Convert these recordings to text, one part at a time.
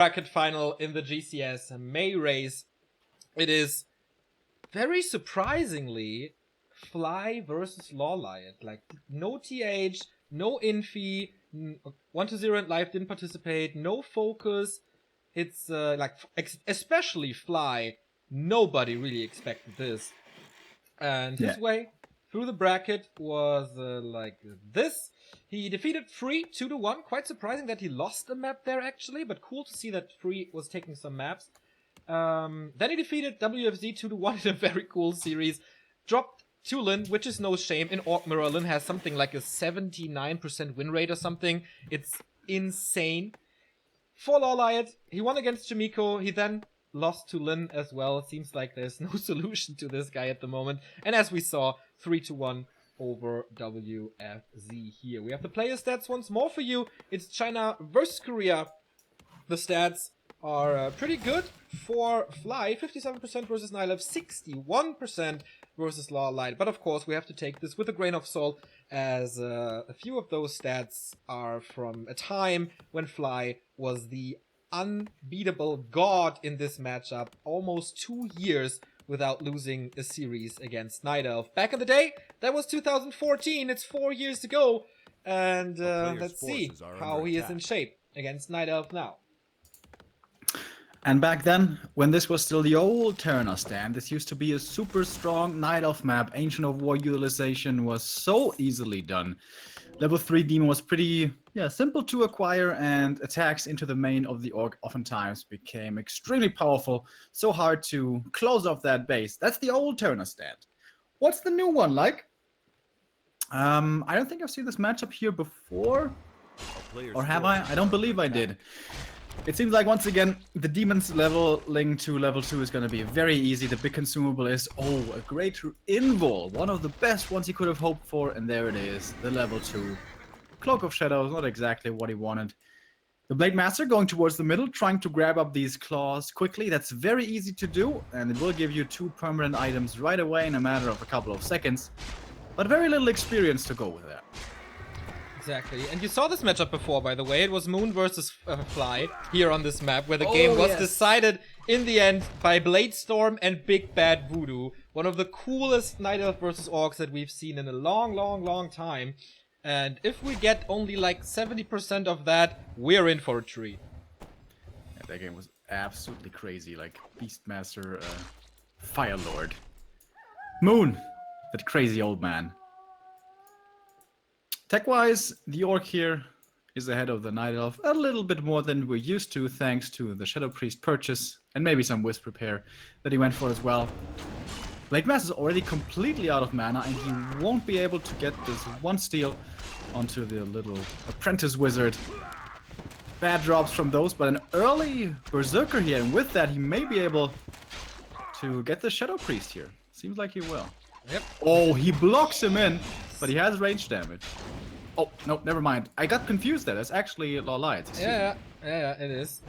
bracket final in the GCS May race. It is very surprisingly Fly versus LawLiet. Like, no TH, no Infi, 1-0 and Live didn't participate, no focus. It's like, especially Fly, nobody really expected this. And his way through the bracket was like this. He defeated Free 2-1. Quite surprising that he lost a map there, actually, but cool to see that Free was taking some maps. Then he defeated WFZ 2-1 in a very cool series. Dropped to Lin, which is no shame. In Orc Mirror, Lin has something like a 79% win rate or something. It's insane. For LawLiet, he won against Jamiko. He then lost to Lin as well. It seems like there's no solution to this guy at the moment. And as we saw, 3-1 over WFZ here. We have the player stats once more for you. It's China versus Korea. The stats are pretty good for Fly. 57% versus Nylev, 61% versus LawLiet. But of course, we have to take this with a grain of salt, as a few of those stats are from a time when Fly was the unbeatable god in this matchup. Almost 2 years without losing a series against Night Elf. Back in the day, that was 2014. It's 4 years ago. And let's see how he is in shape against Night Elf now. And back then, when this was still the old Terraner stand, this used to be a super strong Night Elf map. Ancient of War utilization was so easily done. Level 3 Demon was pretty simple to acquire, and attacks into the main of the Orc oftentimes became extremely powerful, so hard to close off that base. That's the old Terraner stand. What's the new one like? I don't think I've seen this matchup here before. Or have I? I don't believe I did. It seems like, once again, the Demon's leveling to level 2 is going to be very easy. The big consumable is, a great invul. One of the best ones he could have hoped for, and there it is, the level 2. Cloak of Shadows, not exactly what he wanted. The Blade Master going towards the middle, trying to grab up these claws quickly. That's very easy to do, and it will give you 2 permanent items right away in a matter of a couple of seconds. But very little experience to go with that. Exactly. And you saw this matchup before, by the way. It was Moon versus Fly here on this map, where the game was decided in the end by Blade Storm and Big Bad Voodoo. One of the coolest Night Elf versus Orcs that we've seen in a long, long, long time. And if we get only like 70% of that, we're in for a treat. Yeah, that game was absolutely crazy. Like Beastmaster, Fire Lord. Moon, that crazy old man. Tech-wise, the Orc here is ahead of the Night Elf a little bit more than we're used to, thanks to the Shadow Priest purchase, and maybe some Wisp Repair that he went for as well. Blade Master is already completely out of mana, and he won't be able to get this one steal onto the little Apprentice Wizard. Bad drops from those, but an early Berserker here, and with that he may be able to get the Shadow Priest here. Seems like he will. Yep. Oh, he blocks him in, but he has range damage. Oh, no, never mind. I got confused there. That's actually LawLiet. Yeah, it is.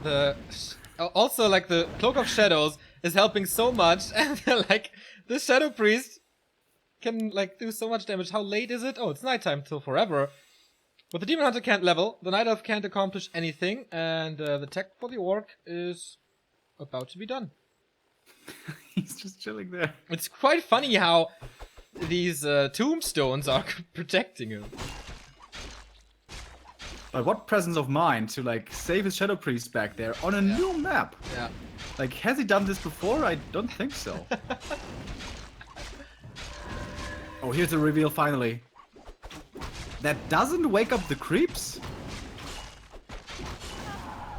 Also, like, the Cloak of Shadows is helping so much, and like, the Shadow Priest can, like, do so much damage. How late is it? Oh, it's nighttime till forever. But the Demon Hunter can't level, the Night Elf can't accomplish anything, and the tech for the Orc is about to be done. He's just chilling there. It's quite funny how these tombstones are protecting him. But what presence of mind to, like, save his Shadow Priest back there on a new map. Yeah. Like, has he done this before? I don't think so. Oh, here's the reveal finally. That doesn't wake up the creeps?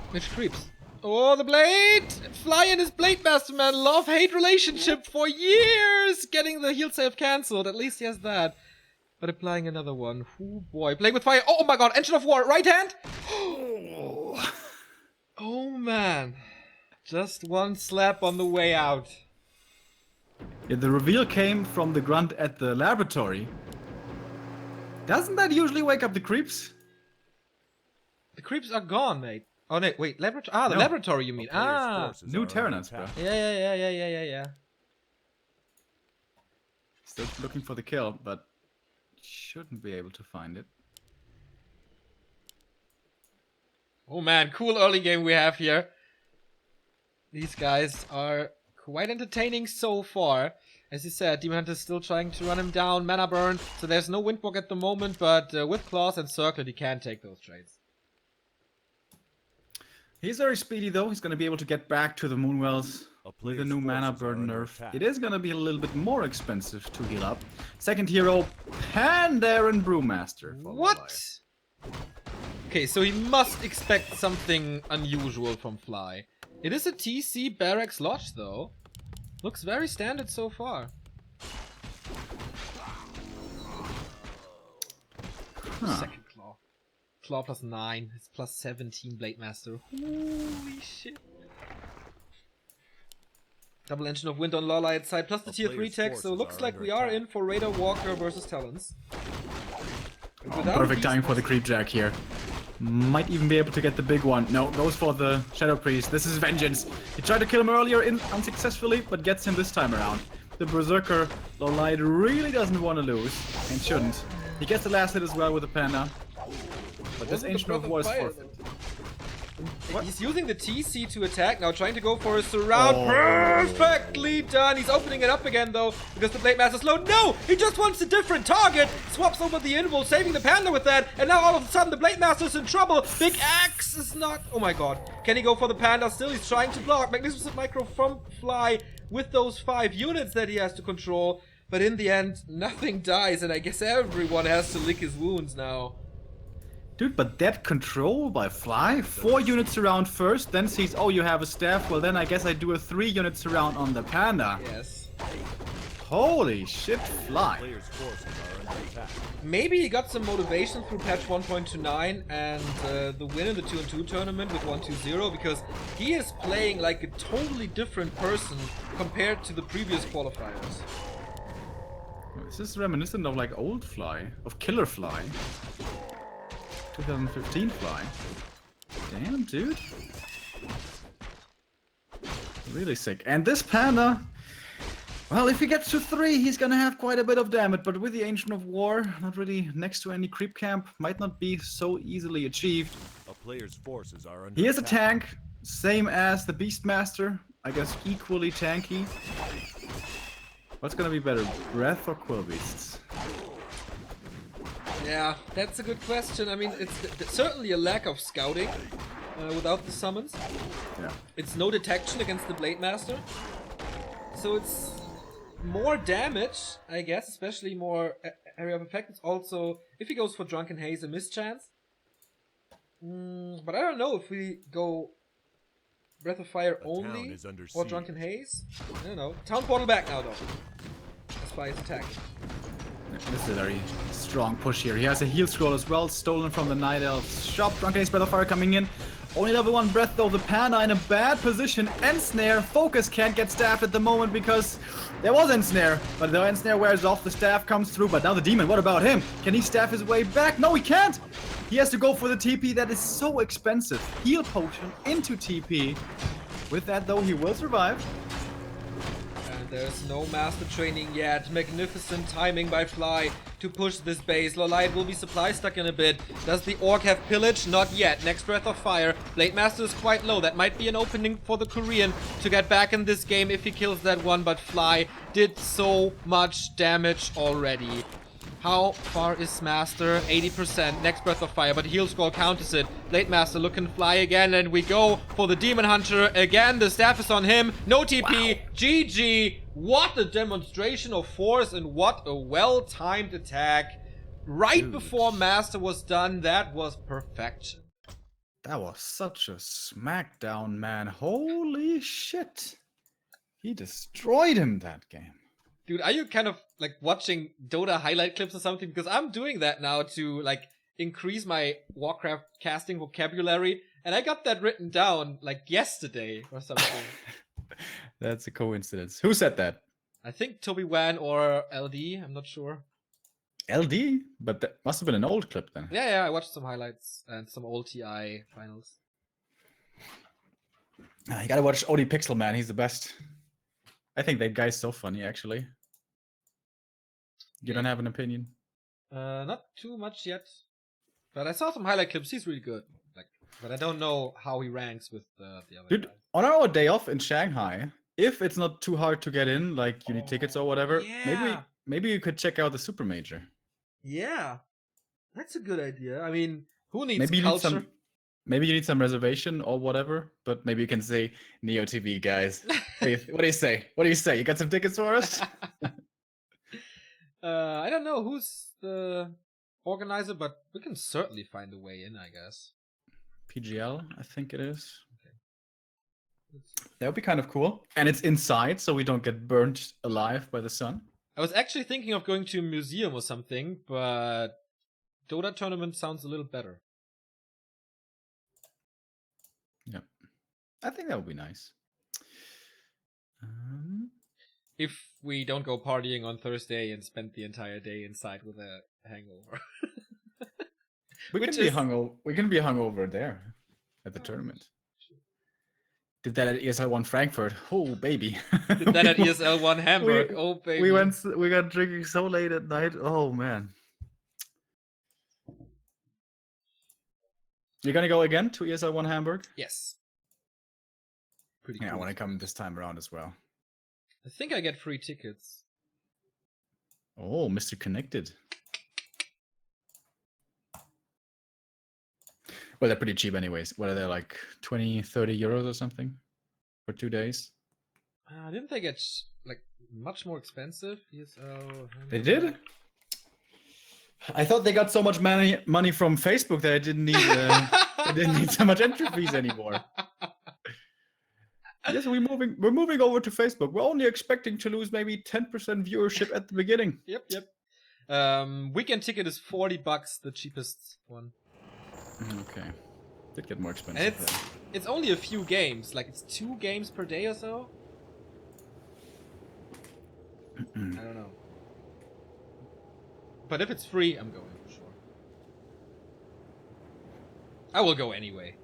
Which creeps? Oh, the blade! Fly and his Blade Master, man. Love-hate relationship for years! Getting the heal save cancelled. At least he has that. But applying another one. Oh boy. Playing with fire. Oh my god. Engine of War. Right hand. Oh man. Just one slap on the way out. Yeah, the reveal came from the grunt at the laboratory. Doesn't that usually wake up the creeps? The creeps are gone, mate. Oh, no, wait. Laboratory. Ah, the laboratory, you mean. Ah. New Terranets, bro. Yeah. Still looking for the kill, but shouldn't be able to find it. Oh man, cool early game we have here. These guys are quite entertaining so far. As you said, Demon Hunter is still trying to run him down, mana burn, so there's no Windwalk at the moment, but with Claws and Circlet he can take those trades. He's very speedy though, he's going to be able to get back to the Moonwells with the new mana burn nerf. It is going to be a little bit more expensive to heal up. Second hero, Pandaren Brewmaster. What? Okay, so he must expect something unusual from Fly. It is a TC Barracks Lodge though. Looks very standard so far. Huh. Second Claw. Claw plus 9. It's plus 17 Blade Master. Holy shit. Double Engine of Wind on LawLiet side, plus the tier 3 tech, so looks like we are in for Raider Walker versus Talons. Perfect timing for the Creep Jack here. Might even be able to get the big one. No, goes for the Shadow Priest. This is vengeance. He tried to kill him earlier unsuccessfully, but gets him this time around. The Berserker LawLiet really doesn't want to lose, and shouldn't. He gets the last hit as well with the Panda. But this Ancient of War is forfeit. He's using the TC to attack now, trying to go for a surround. Oh. Perfectly done. He's opening it up again though, because the Blade Master's low. No! He just wants a different target. Swaps over the Invul, saving the Panda with that. And now all of a sudden the Blade Master's in trouble. Big Axe is not... Oh my god. Can he go for the Panda still? He's trying to block. Magnificent Micro from Fly with those 5 units that he has to control. But in the end, nothing dies. And I guess everyone has to lick his wounds now. Dude, but that control by Fly, 4 units around first, then sees, oh, you have a staff, well then I guess I do a 3 units around on the Panda. Yes. Holy shit, Fly. Maybe he got some motivation through patch 1.29 and the win in the 2-2 tournament with 1-2-0, because he is playing like a totally different person compared to the previous qualifiers. This is reminiscent of like old Fly, of Killer Fly. 2015 Fly. Damn, dude. Really sick. And this Panda, well, if he gets to 3, he's gonna have quite a bit of damage, but with the Ancient of War, not really next to any creep camp, might not be so easily achieved. A player's forces are under he is a tank, same as the Beastmaster, I guess equally tanky. What's gonna be better, Breath or Quill Beasts? Yeah, that's a good question. I mean, it's certainly a lack of scouting without the summons. Yeah. It's no detection against the Blade Master. So it's more damage, I guess, especially more area of effect. It's also, if he goes for Drunken Haze, a mischance. But I don't know if we go Breath of Fire only or Drunken Haze. I don't know. Town Portal back now, though. That's why it's attacking. This is a very strong push here. He has a heal scroll as well, stolen from the Night Elf's shop. Drunken Haze, Breath of Fire coming in. Only level 1 Breath though, the Panda in a bad position. Ensnare, Focus can't get staffed at the moment because there was Ensnare. But the Ensnare wears off, the staff comes through. But now the Demon, what about him? Can he staff his way back? No, he can't! He has to go for the TP, that is so expensive. Heal Potion into TP. With that though, he will survive. There's no master training yet. Magnificent timing by Fly to push this base. LawLiet will be supply stuck in a bit. Does the Orc have pillage? Not yet. Next Breath of Fire. Blade Master is quite low. That might be an opening for the Korean to get back in this game if he kills that one. But Fly did so much damage already. How far is Master? 80%. Next Breath of Fire, but Heal Scroll counters it. Blade Master looking Fly again, and we go for the Demon Hunter again. The staff is on him. No TP. Wow. GG. What a demonstration of force and what a well-timed attack. Right before Master was done, that was perfection. That was such a smackdown, man. Holy shit. He destroyed him that game. Dude, are you kind of like watching Dota highlight clips or something? Because I'm doing that now to like increase my Warcraft casting vocabulary. And I got that written down like yesterday or something. That's a coincidence. Who said that? I think Toby Wan or LD. I'm not sure. LD? But that must have been an old clip then. Yeah, I watched some highlights and some old TI finals. You gotta watch OD Pixel, man. He's the best. I think that guy's so funny, actually. You don't have an opinion? Not too much yet. But I saw some highlight clips. He's really good. Like, but I don't know how he ranks with the other guys. on our day off in Shanghai, if it's not too hard to get in, like you need tickets or whatever, yeah. maybe you could check out the Super Major. Yeah, that's a good idea. I mean, who needs Maybe you culture? need maybe you need some reservation or whatever, but maybe you can say Neo TV guys. What do you say? What do you say? You got some tickets for us? I don't know who's the organizer, but we can certainly find a way in, I guess. PGL, I think it is. Okay. That would be kind of cool. And it's inside, so we don't get burnt alive by the sun. I was actually thinking of going to a museum or something, but Dota tournament sounds a little better. Yeah. I think that would be nice. If we don't go partying on Thursday and spend the entire day inside with a hangover. We can be hungover there at the tournament. Did that at ESL1 Frankfurt. Oh baby. Did that at ESL1 Hamburg. Oh baby. We got drinking so late at night. Oh man. You're gonna go again to ESL1 Hamburg? Yes. Pretty Yeah, cool. I want to come this time around as well. I think I get free tickets. Oh, Mr. Connected. Well, they're pretty cheap anyways. What are they, like 20, 30 euros or something for 2 days? Didn't they get like much more expensive? ESL. They did? I thought they got so much money from Facebook that I didn't need I didn't need so much entry fees anymore. Yes, we're moving over to Facebook. We're only expecting to lose maybe 10% viewership at the beginning. Yep. Weekend ticket is $40, the cheapest one. Okay. Did get more expensive. And it's only a few games. Like it's 2 games per day or so. I don't know. But if it's free, I'm going for sure. I will go anyway.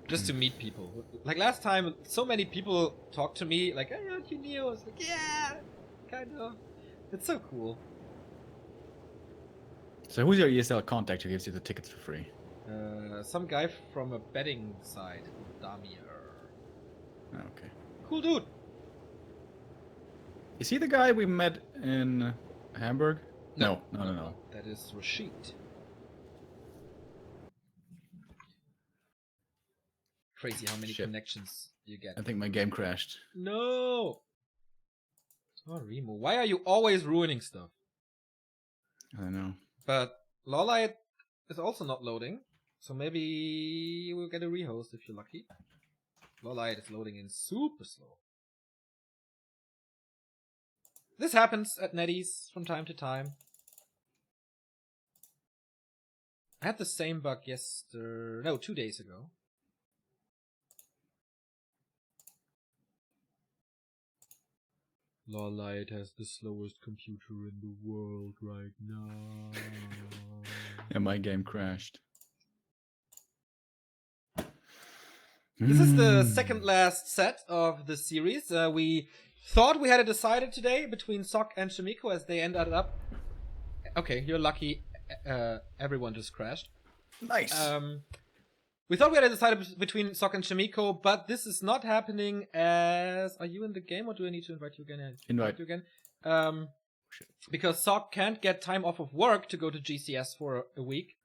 Just to meet people. Like last time, so many people talked to me, like, hey, aren't you Neo? I was like, yeah, kind of. It's so cool. So who's your ESL contact who gives you the tickets for free? Some guy from a betting site, Damir. Oh, okay. Cool dude. Is he the guy we met in Hamburg? No. That is Rashid. Crazy how many connections you get. I think my game crashed. No! Oh, Remo. Why are you always ruining stuff? I don't know. But LawLiet is also not loading. So maybe we'll get a rehost if you're lucky. LawLiet is loading in super slow. This happens at NetEase from time to time. I had the same bug 2 days ago. LawLiet has the slowest computer in the world right now. Yeah, my game crashed. This is the second last set of the series. We thought we had it decided today between Sok and Shimiko as they ended up... Okay, you're lucky. Everyone just crashed. Nice. We thought we had it decided between Sok and Shimiko, but this is not happening as... Are you in the game or do I need to invite you again? Invite you again. Because Sok can't get time off of work to go to GCS for a week.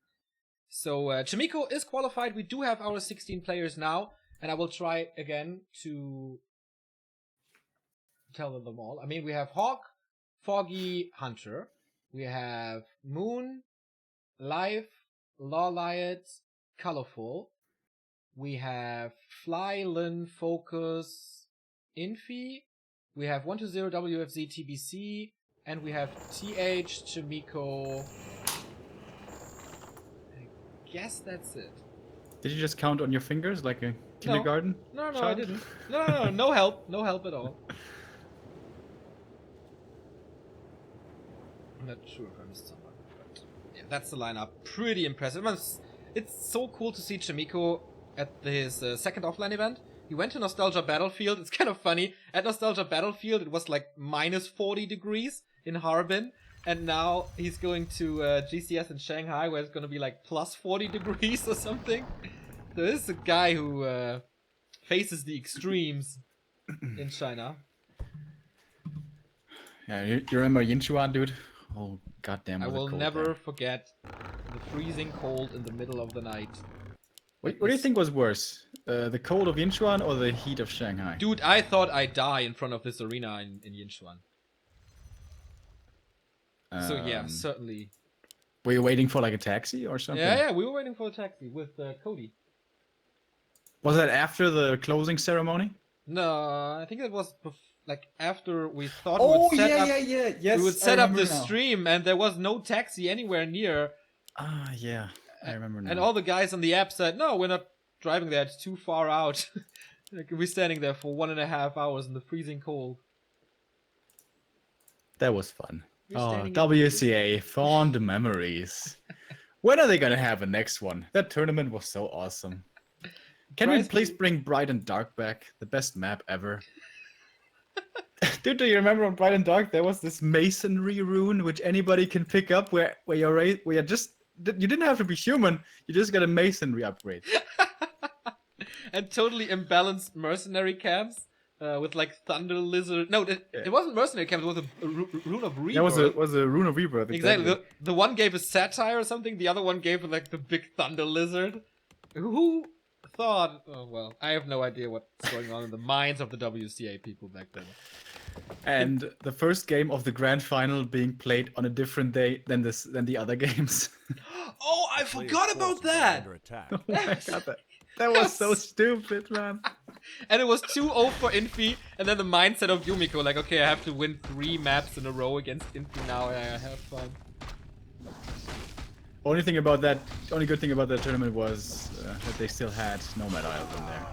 So Shimiko is qualified. We do have our 16 players now. And I will try again to tell them all. I mean, we have Hawk, Foggy, Hunter. We have Moon, Life, LawLiet, Colorful. We have Fly100, Focus, Infi. We have 120 WFZ TBC. And we have TH, Shimiko. I guess that's it. Did you just count on your fingers like a kindergarten? No, child? I didn't. No, no help. No help at all. I'm not sure if I missed someone, but yeah, that's the lineup. Pretty impressive. It's so cool to see Shimiko at his second offline event. He went to Nostalgia Battlefield. It's kind of funny. At Nostalgia Battlefield, it was like minus 40 degrees in Harbin. And now he's going to GCS in Shanghai, where it's going to be like plus 40 degrees or something. So this is a guy who faces the extremes in China. Yeah, you remember Yinchuan, dude? Oh, goddamn. I was it will cold never there. forget the freezing cold in the middle of the night. What do you think was worse? The cold of Yinchuan or the heat of Shanghai? Dude, I thought I'd die in front of this arena in Yinchuan. So yeah, certainly. Were you waiting for like a taxi or something? Yeah, we were waiting for a taxi with Cody. Was that after the closing ceremony? No, I think it was like after we thought Oh, we would set up. yeah. Yes, We would I set up the remember now. stream, and there was no taxi anywhere near. Ah, yeah. I remember now. And all the guys on the app said, "No, we're not driving there. It's too far out. Like, we're standing there for 1.5 hours in the freezing cold." That was fun. We're Oh, standing in WCA, fond memories. When are they gonna have a next one? That tournament was so awesome. Can we Prize please money. bring Bright and Dark back? The best map ever. Dude, do you remember on Bright and Dark there was this masonry rune which anybody can pick up where you didn't have to be human, you just got a masonry upgrade. And totally imbalanced mercenary camps with like Thunder Lizard. No, it wasn't mercenary camps. It was a rune of rebirth. That was a rune of rebirth. Exactly. The one gave a satire or something. The other one gave like the big Thunder Lizard. Who thought? Oh well, I have no idea what's going on in the minds of the WCA people back then. And the first game of the grand final being played on a different day than the other games. Oh, I Players' forgot about forces are that. under attack. Oh my God, that was so stupid, man. And it was 2-0 for Infi, and then the mindset of Yumiko, like, okay, I have to win 3 maps in a row against Infi now, and I have fun. Only good thing about that tournament was that they still had Nomad Isles in there.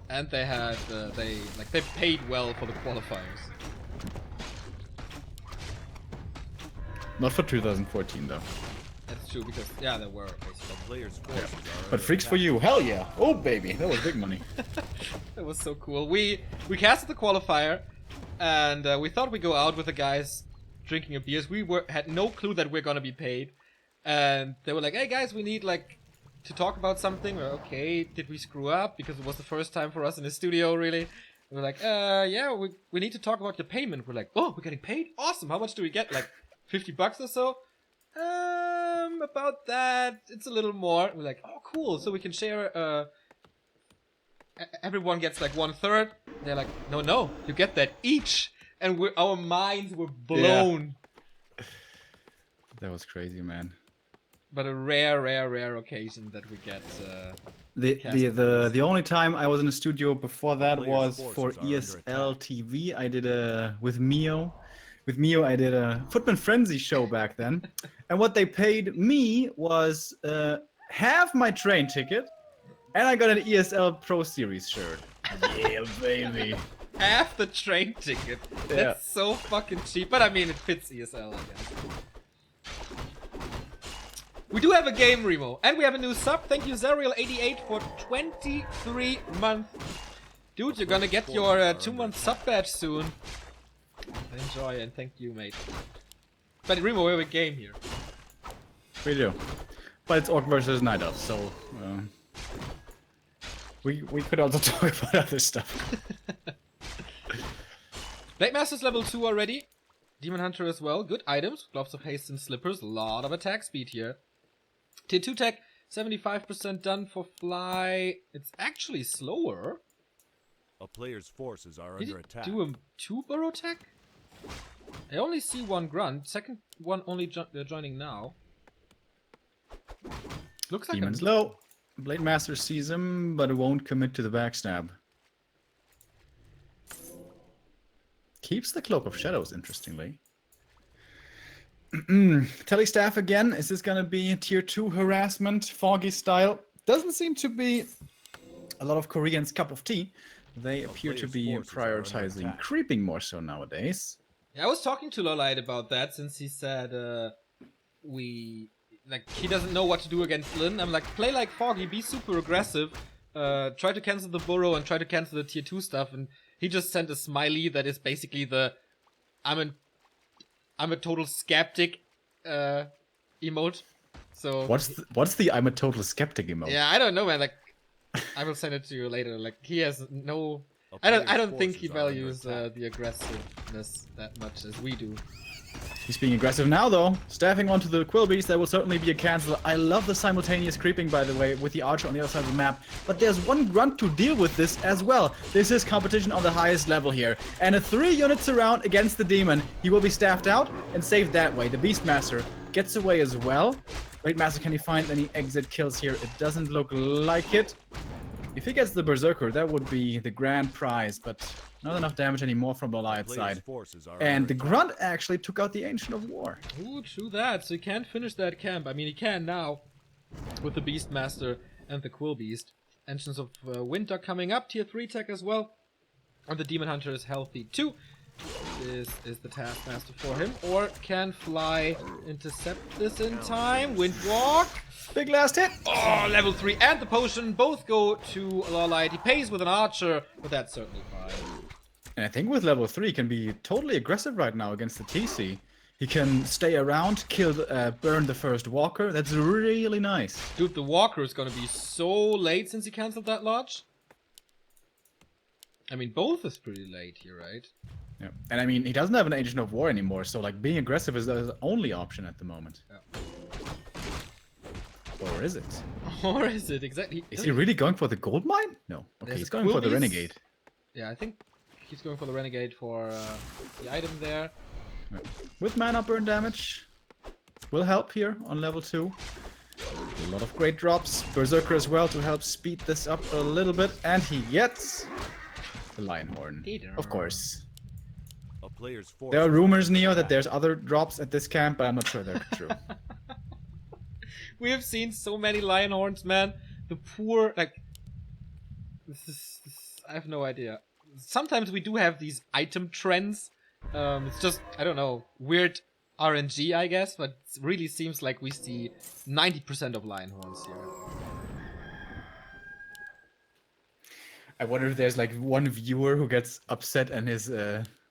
And they had, they paid well for the qualifiers. Not for 2014 though. That's true, because, yeah, there were. The players' forces are But under freaks for attack. you, hell yeah! Oh baby, that was big money. It was so cool. We casted the qualifier, and we thought we'd go out with the guys drinking a beers. We had no clue that we're gonna be paid, and they were like, "Hey guys, we need like to talk about something." We're okay. Did we screw up? Because it was the first time for us in the studio, really. And we're like, yeah, we need to talk about your payment. We're like, oh, we're getting paid? Awesome. How much do we get? Like $50 or so? About that. It's a little more. We're like, oh, cool. So we can share. Everyone gets like 1/3. They're like, no, you get that each. And our minds were blown. Yeah. That was crazy, man. But a rare occasion that we get. The only time I was in the studio before that Players' was forces for are under ESL TV. I did with Mio. With Mio, I did a Footman Frenzy show back then. And what they paid me was half my train ticket, and I got an ESL Pro Series shirt. Yeah, baby. Half the train ticket. That's so fucking cheap. But I mean, it fits ESL, I guess. We do have a game, Remo. And we have a new sub. Thank you, Zerial88, for 23 months. Dude, you're gonna get your 2-month sub badge soon. Enjoy, and thank you, mate. But Remo, we have a game here. We do. But it's Orc versus Night Elf, so... we could also talk about other stuff. Blade Master's level 2 already. Demon Hunter as well. Good items. Gloves of Haste and Slippers. A lot of attack speed here. Tier 2 tech, 75% done for Fly. It's actually slower. A player's forces are Did under it attack. do a 2 burrow tech? I only see 1 grunt. Second one only joining now. Looks like Demon's low. Blade Master sees him, but it won't commit to the backstab. Keeps the Cloak of Shadows, interestingly. Telestaff again. Is this gonna be tier 2 harassment, Foggy style? Doesn't seem to be a lot of Koreans' cup of tea. They appear to be player's forces are under prioritizing attack. creeping more so nowadays. Yeah, I was talking to LawLiet about that since he said he doesn't know what to do against Lin. I'm like, play like Foggy, be super aggressive, try to cancel the burrow and try to cancel the tier 2 stuff, and he just sent a smiley that is basically the I'm a total skeptic emote. So What's the I'm a total skeptic emote? yeah, I don't know, man. Like, I will send it to you later. Like he has no. A I player's don't think he forces are under values attack. the aggressiveness that much as we do. He's being aggressive now, though. Staffing onto the Quilbies, that will certainly be a cancel. I love the simultaneous creeping, by the way, with the Archer on the other side of the map. But there's one grunt to deal with this as well. This is competition on the highest level here. And a 3 units around against the Demon. He will be staffed out and saved that way. The Beastmaster gets away as well. Great Master, can he find any exit kills here? It doesn't look like it. If he gets the Berserker, that would be the grand prize, but not enough damage anymore from the LawLiet Player's side. forces are And under the attack. Grunt actually took out the Ancient of War. Ooh, true that. So he can't finish that camp. I mean, he can now with the Beastmaster and the Quill Beast. Engines of Wind are coming up. Tier 3 tech as well. And the Demon Hunter is healthy too. This is the Taskmaster for him. Or can Fly intercept this in time? Windwalk. Big last hit. Oh, level 3 and the potion both go to LawLiet. He pays with an archer, but that's certainly fine. And I think with level 3 he can be totally aggressive right now against the TC. He can stay around, kill, burn the first walker. That's really nice. Dude, the walker is gonna be so late since he cancelled that lodge. I mean, both is pretty late here, right? Yeah. And I mean, he doesn't have an Ancient of War anymore, so like being aggressive is the only option at the moment. Yeah. Or is it? Or is it exactly? Is he really going for the gold mine? No. Okay, There's he's a going for the Quilbies. Renegade. Yeah, I think he's going for the Renegade for the item there. With mana burn damage. Will help here on level 2. A lot of great drops. Berserker as well to help speed this up a little bit. And he gets the Lionhorn. Of course. A player's forces There are are rumors, under Neo, that attack. there's other drops at this camp, but I'm not sure they're true. We have seen so many Lionhorns, man. The poor, like, I have no idea. Sometimes we do have these item trends. It's just, I don't know, weird RNG, I guess, but it really seems like we see 90% of Lionhorns here. I wonder if there's like one viewer who gets upset and his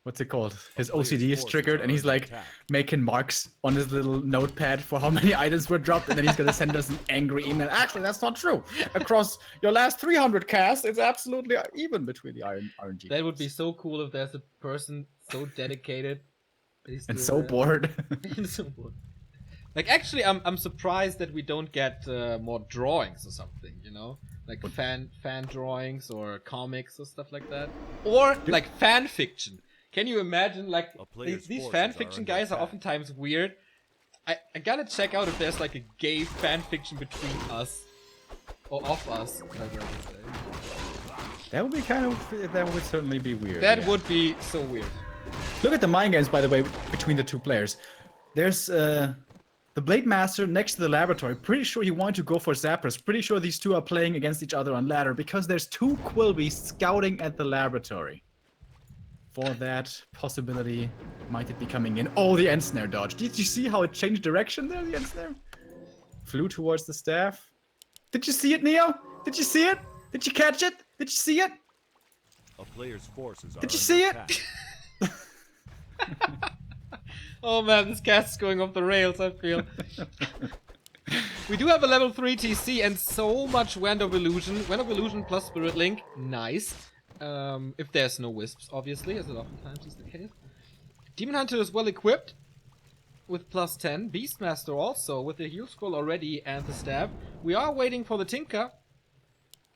what's it called? His player's OCD is forces triggered are and he's under like attack. making marks on his little notepad for how many items were dropped, and then he's gonna send us an angry email. Actually, that's not true. Across your last 300 casts, it's absolutely even between the RNG. That would be so cool if there's a person so dedicated. that he's and doing so that. bored. And so bored. Like, actually, I'm surprised that we don't get more drawings or something, you know? Like fan drawings or comics or stuff like that. Or, like, fan fiction. Can you imagine, like, A player's these forces fan are fiction under guys are attack. oftentimes weird. I gotta check out if there's, like, a gay fan fiction between us. Or of us, whatever I would say. That would be that would certainly be weird. That yeah. would be so weird. Look at the mind games, by the way, between the two players. There's the Blade Master next to the laboratory. Pretty sure he wanted to go for Zappers. Pretty sure these two are playing against each other on ladder because there's 2 Quilbies scouting at the laboratory. For that possibility, might it be coming in? Oh, the end snare dodge. Did you see how it changed direction there, the end snare? Flew towards the staff. Did you see it, Neo? Did you see it? Did you catch it? Did you see it? A player's forces are Did you under see it? attack. Oh man, this cast is going off the rails, I feel. We do have a level 3 TC and so much Wand of Illusion. Wand of Illusion plus Spirit Link, nice. If there's no Wisps, obviously, as it oftentimes is the case. Demon Hunter is well equipped with plus 10. Beastmaster also with the heal scroll already and the stab. We are waiting for the Tinker,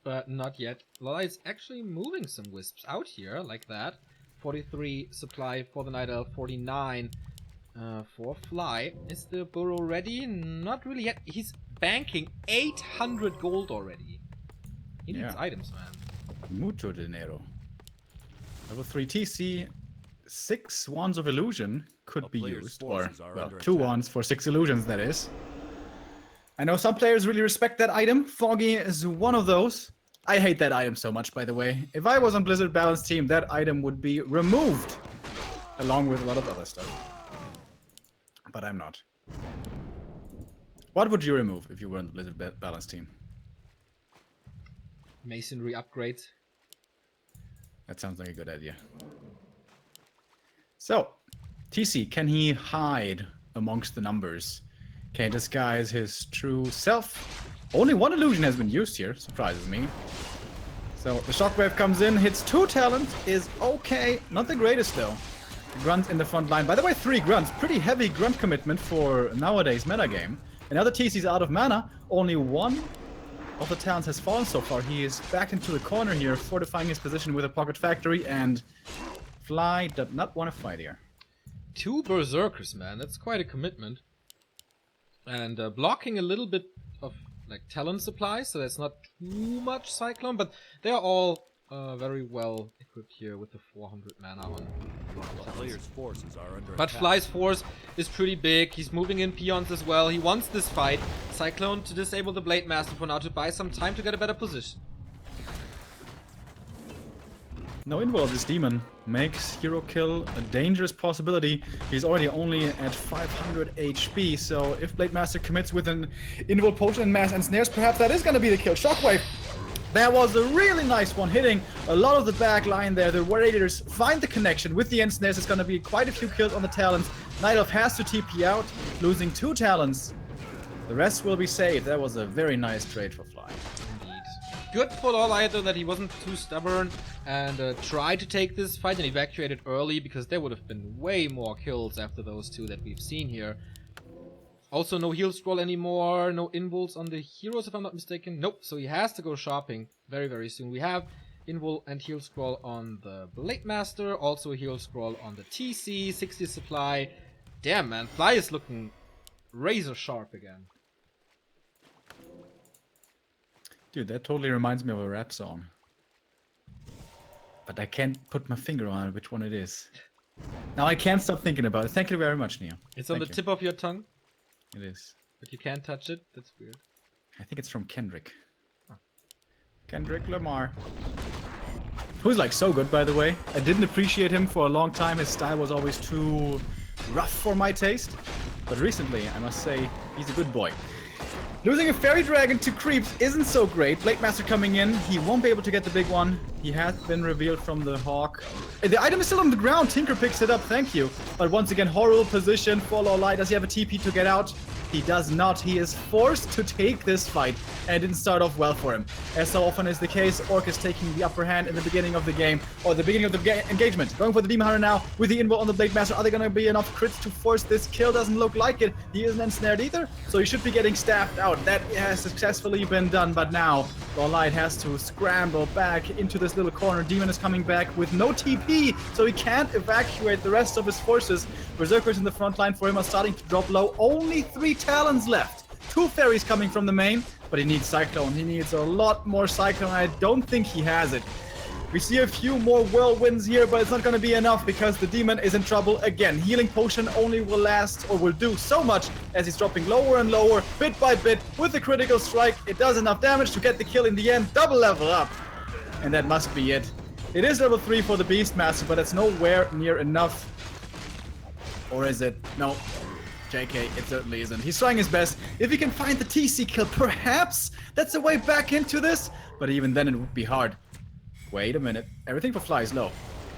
but not yet. LawLiet's actually moving some Wisps out here, like that. 43 supply for the Night Elf, 49 for Fly. Is the burrow ready? Not really yet. He's banking 800 gold already. He needs Yeah. items, man. Mucho dinero. Level 3 TC, 6 Wands of Illusion could A be player's used. Or, forces are well, under 2 attack. Wands for 6 Illusions, that is. I know some players really respect that item. Foggy is one of those. I hate that item so much, by the way. If I was on Blizzard Balance team, that item would be removed. Along with a lot of other stuff. But I'm not. What would you remove if you were on the Blizzard Balance team? Masonry upgrades. That sounds like a good idea. So, TC, can he hide amongst the numbers? Can he disguise his true self? Only one illusion has been used here, surprises me. So the shockwave comes in, hits 2 talents, is okay. Not the greatest though. Grunt in the front line. By the way, 3 grunts. Pretty heavy grunt commitment for nowadays metagame. Another TC's out of mana. Only one of the talents has fallen so far. He is backed into the corner here, fortifying his position with a pocket factory, and Fly does not want to fight here. 2 berserkers, man. That's quite a commitment. And blocking a little bit of like talent supply, so that's not too much Cyclone, but they are all very well equipped here with the 400 mana on. The player's forces are under But attack. Fly's force is pretty big. He's moving in peons as well. He wants this fight. Cyclone to disable the Blade Master for now to buy some time to get a better position. No involve this demon makes hero kill a dangerous possibility. He's already only at 500 HP, so if Blade Master commits with an invul potion and mass and snares, perhaps that is going to be the kill. Shockwave! That was a really nice one, hitting a lot of the back line there. The Warriors find the connection with the end snares. It's going to be quite a few kills on the talents. Night Elf has to TP out, losing 2 talents. The rest will be saved. That was a very nice trade for Fly. Indeed. Good for LawLiet though that he wasn't too stubborn and tried to take this fight and evacuated early, because there would have been way more kills after those 2 that we've seen here. Also, no heal scroll anymore, no invuls on the heroes if I'm not mistaken. Nope, so he has to go shopping very, very soon. We have invul and heal scroll on the Blade Master, also a heal scroll on the TC, 60 supply. Damn, man, Fly is looking razor sharp again. Dude, that totally reminds me of a rap song. But I can't put my finger on which one it is. Now I can't stop thinking about it. Thank you very much, Neo. It's on the tip of your tongue, It is. but you can't touch it. That's weird. I think it's from Kendrick. Kendrick Lamar. Who's like so good, by the way. I didn't appreciate him for a long time. His style was always too rough for my taste. But recently, I must say, he's a good boy. Losing a Fairy Dragon to creeps isn't so great. Blade Master coming in. He won't be able to get the big one. He has been revealed from the Hawk. The item is still on the ground. Tinker picks it up. Thank you. But once again, horrible position for LawLiet. Does he have a TP to get out? He does not. He is forced to take this fight, and it didn't start off well for him. As so often is the case, Orc is taking the upper hand in the beginning of the game, or the beginning of the engagement. Going for the Demon Hunter now with the invul on the Blade Master. Are there going to be enough crits to force this kill? Doesn't look like it. He isn't ensnared either, so he should be getting staffed out. That has successfully been done, but now LawLiet has to scramble back into this little corner. Demon is coming back with no TP, so he can't evacuate the rest of his forces. Berserkers in the front line for him are starting to drop low. Only 3 talons left. 2 fairies coming from the main, but he needs Cyclone. He needs a lot more Cyclone. I don't think he has it. We see a few more whirlwinds here, but it's not going to be enough because the demon is in trouble again. Healing potion only will last, or will do so much, as he's dropping lower and lower, bit by bit, with the critical strike. It does enough damage to get the kill in the end. Double level up. And that must be it. It is level 3 for the Beastmaster, but it's nowhere near enough. Or is it? No. JK, it certainly isn't. He's trying his best. If he can find the TC kill, perhaps that's a way back into this. But even then it would be hard. Wait a minute. Everything for Fly is low.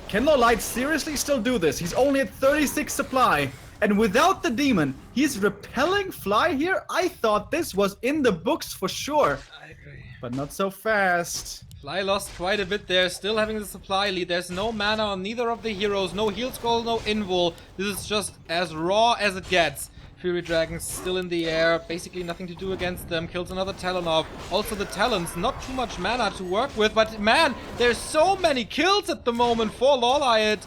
Can LawLiet seriously still do this? He's only at 36 supply. And without the demon, he's repelling Fly here? I thought this was in the books for sure. I agree. But not so fast. Fly lost quite a bit there, still having the supply lead. There's no mana on neither of the heroes, no heal scroll, no invul. This is just as raw as it gets. Fury Dragon's still in the air, basically nothing to do against them, kills another Talon off. Also the Talons, not too much mana to work with, but man, there's so many kills at the moment for LawLiet.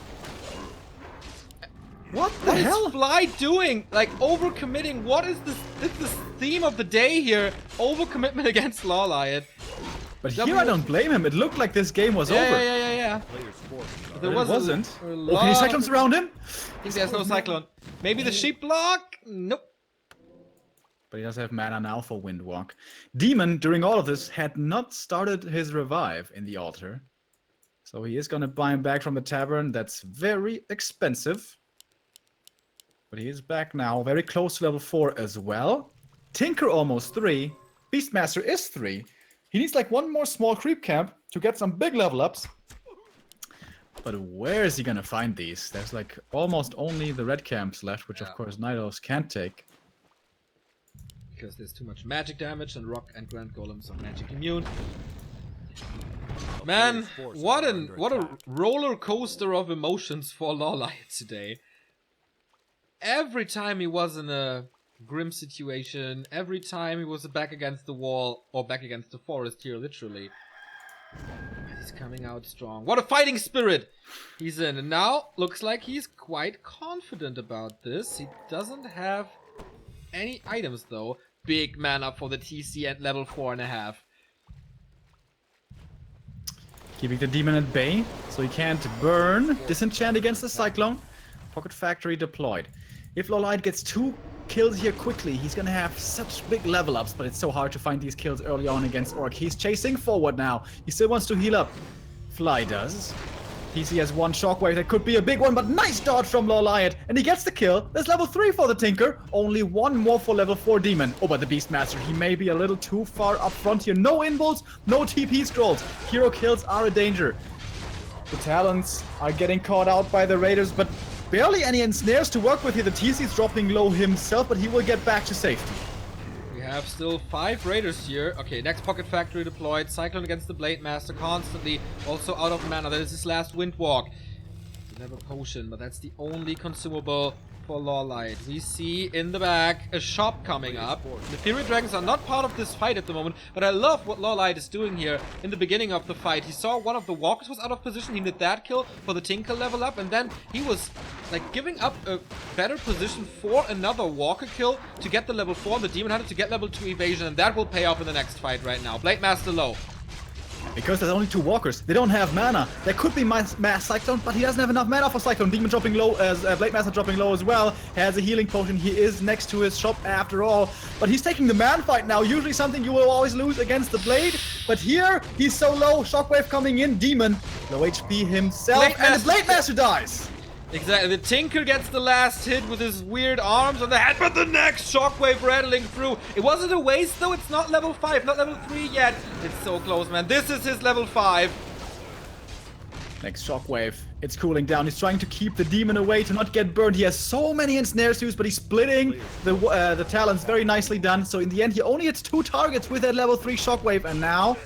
What the hell? What is Fly doing? Like, overcommitting. What is this? It's the theme of the day here. Overcommitment against LawLiet. But here I don't blame him. It looked like this game was over. Yeah. Player's forces are There But was it wasn't. a Oh, can he cyclones around him? I think there's no Cyclone. Maybe the sheep block? Nope. But he does have mana now for Windwalk. Demon, during all of this, had not started his revive in the altar. So he is going to buy him back from the tavern. That's very expensive. But he is back now. Very close to level 4 as well. Tinker almost 3. Beastmaster is 3. He needs like one more small creep camp to get some big level ups. But where is he gonna find these? There's like almost only the red camps left, which of course Night Elves can't take. because there's too much magic damage and rock and grand golems are magic immune. Man, what a roller coaster of emotions for LawLiet today. Every time he was in a grim situation, every time he was back against the wall, or back against the forest here, literally. He's coming out strong. What a fighting spirit he's in. And now, looks like he's quite confident about this. He doesn't have any items, though. Big mana for the TC at level 4.5. Keeping the demon at bay, so he can't burn. Disenchant against the Cyclone. Pocket Factory deployed. If LawLiet gets 2 kills here quickly, he's gonna have such big level ups, but it's so hard to find these kills early on against Orc. He's chasing forward now. He still wants to heal up. Fly does. TC has 1 shockwave. That could be a big one, but nice dodge from LawLiet. And he gets the kill. There's level 3 for the Tinker. Only 1 more for level 4 Demon. Oh, but the Beastmaster, he may be a little too far up front here. No involts, no TP scrolls. Hero kills are a danger. The Talons are getting caught out by the Raiders, but barely any ensnares to work with here. The TC is dropping low himself, but he will get back to safety. We have still 5 Raiders here. Okay, next Pocket Factory deployed. Cyclone against the Blade Master constantly. Also out of mana. That is his last Windwalk. Never potion, but that's the only consumable for LawLiet. We see in the back a shop coming up. The Fury Dragons are not part of this fight at the moment, but I love what LawLiet is doing here in the beginning of the fight. He saw one of the walkers was out of position. He did that kill for the Tinker level up, and then he was like giving up a better position for another walker kill to get the level 4, the Demon Hunter to get level 2 evasion, and that will pay off in the next fight right now. Blade Master low. Because there's only 2 walkers, they don't have mana. There could be Mass Cyclone, but he doesn't have enough mana for Cyclone. Demon dropping low, as Blade Master dropping low as well. Has a healing potion. He is next to his shop after all. But he's taking the man fight now. Usually something you will always lose against the Blade. But here, he's so low. Shockwave coming in. Demon, low HP himself. And the Blade Master dies. Exactly, the Tinker gets the last hit with his weird arms on the head, but the next shockwave rattling through. It wasn't a waste though, it's not level 5, not level 3 yet. It's so close, man. This is his level 5. Next shockwave. It's cooling down. He's trying to keep the demon away to not get burned. He has so many ensnares to use, but he's splitting the talons. Very nicely done. So in the end, he only hits 2 targets with that level 3 shockwave. And now,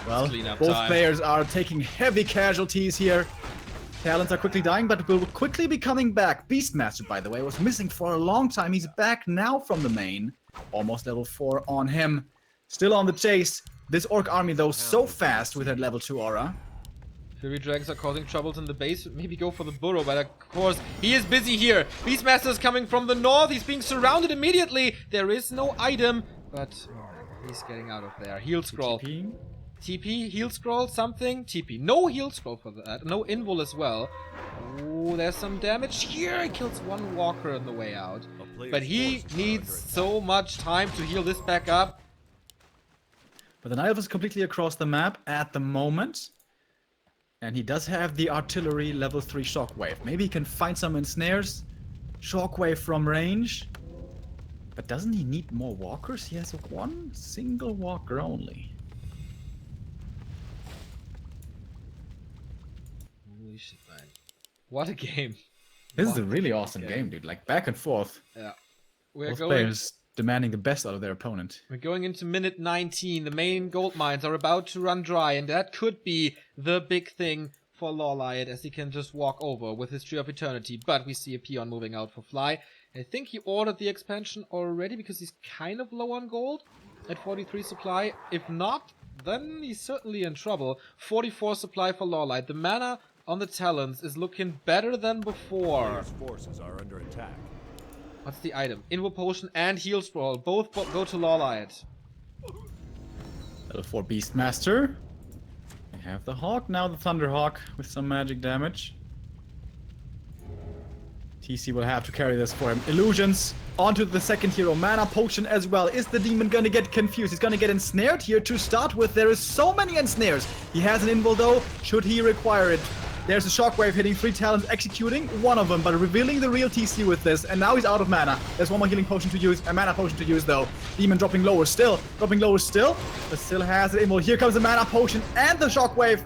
well, both players are taking heavy casualties here. Talons are quickly dying, but will quickly be coming back. Beastmaster, by the way, was missing for a long time. He's back now from the main. Almost level 4 on him. Still on the chase. This Orc army, though, so fast with that level 2 aura. Fury Dragons are causing troubles in the base. Maybe go for the burrow, but of course, he is busy here. Beastmaster is coming from the north. He's being surrounded immediately. There is no item, but he's getting out of there. Heal scroll. TP, heal scroll, something. TP. No heal scroll for that. No invul as well. Ooh, there's some damage here. He kills 1 walker on the way out. But he needs so much time to heal this back up. But the Night Elf is completely across the map at the moment. And he does have the artillery level 3 shockwave. Maybe he can find some ensnares. Shockwave from range. But doesn't he need more walkers? He has 1 single walker only. Holy shit, man. What a game. This is a really awesome game, dude. Like, back and forth. Yeah. Both players demanding the best out of their opponent. We're going into minute 19. The main gold mines are about to run dry, and that could be the big thing for LawLiet, as he can just walk over with his Tree of Eternity. But we see a peon moving out for Fly. I think he ordered the expansion already, because he's kind of low on gold at 43 supply. If not, then he's certainly in trouble. 44 supply for LawLiet. The mana on the Talons is looking better than before. Forces are under attack. What's the item? Invul Potion and Heal Scroll. Both go to LawLiet. Level 4 Beastmaster. We have the Hawk now, the Thunderhawk, with some magic damage. TC will have to carry this for him. Illusions onto the second hero. Mana Potion as well. Is the demon gonna get confused? He's gonna get ensnared here to start with. There is so many ensnares. He has an invul though, should he require it. There's a shockwave hitting 3 talents, executing 1 of them, but revealing the real TC with this. And now he's out of mana. There's 1 more healing potion to use, a mana potion to use though. Demon dropping lower still, but still has an invul. Here comes the mana potion and the shockwave.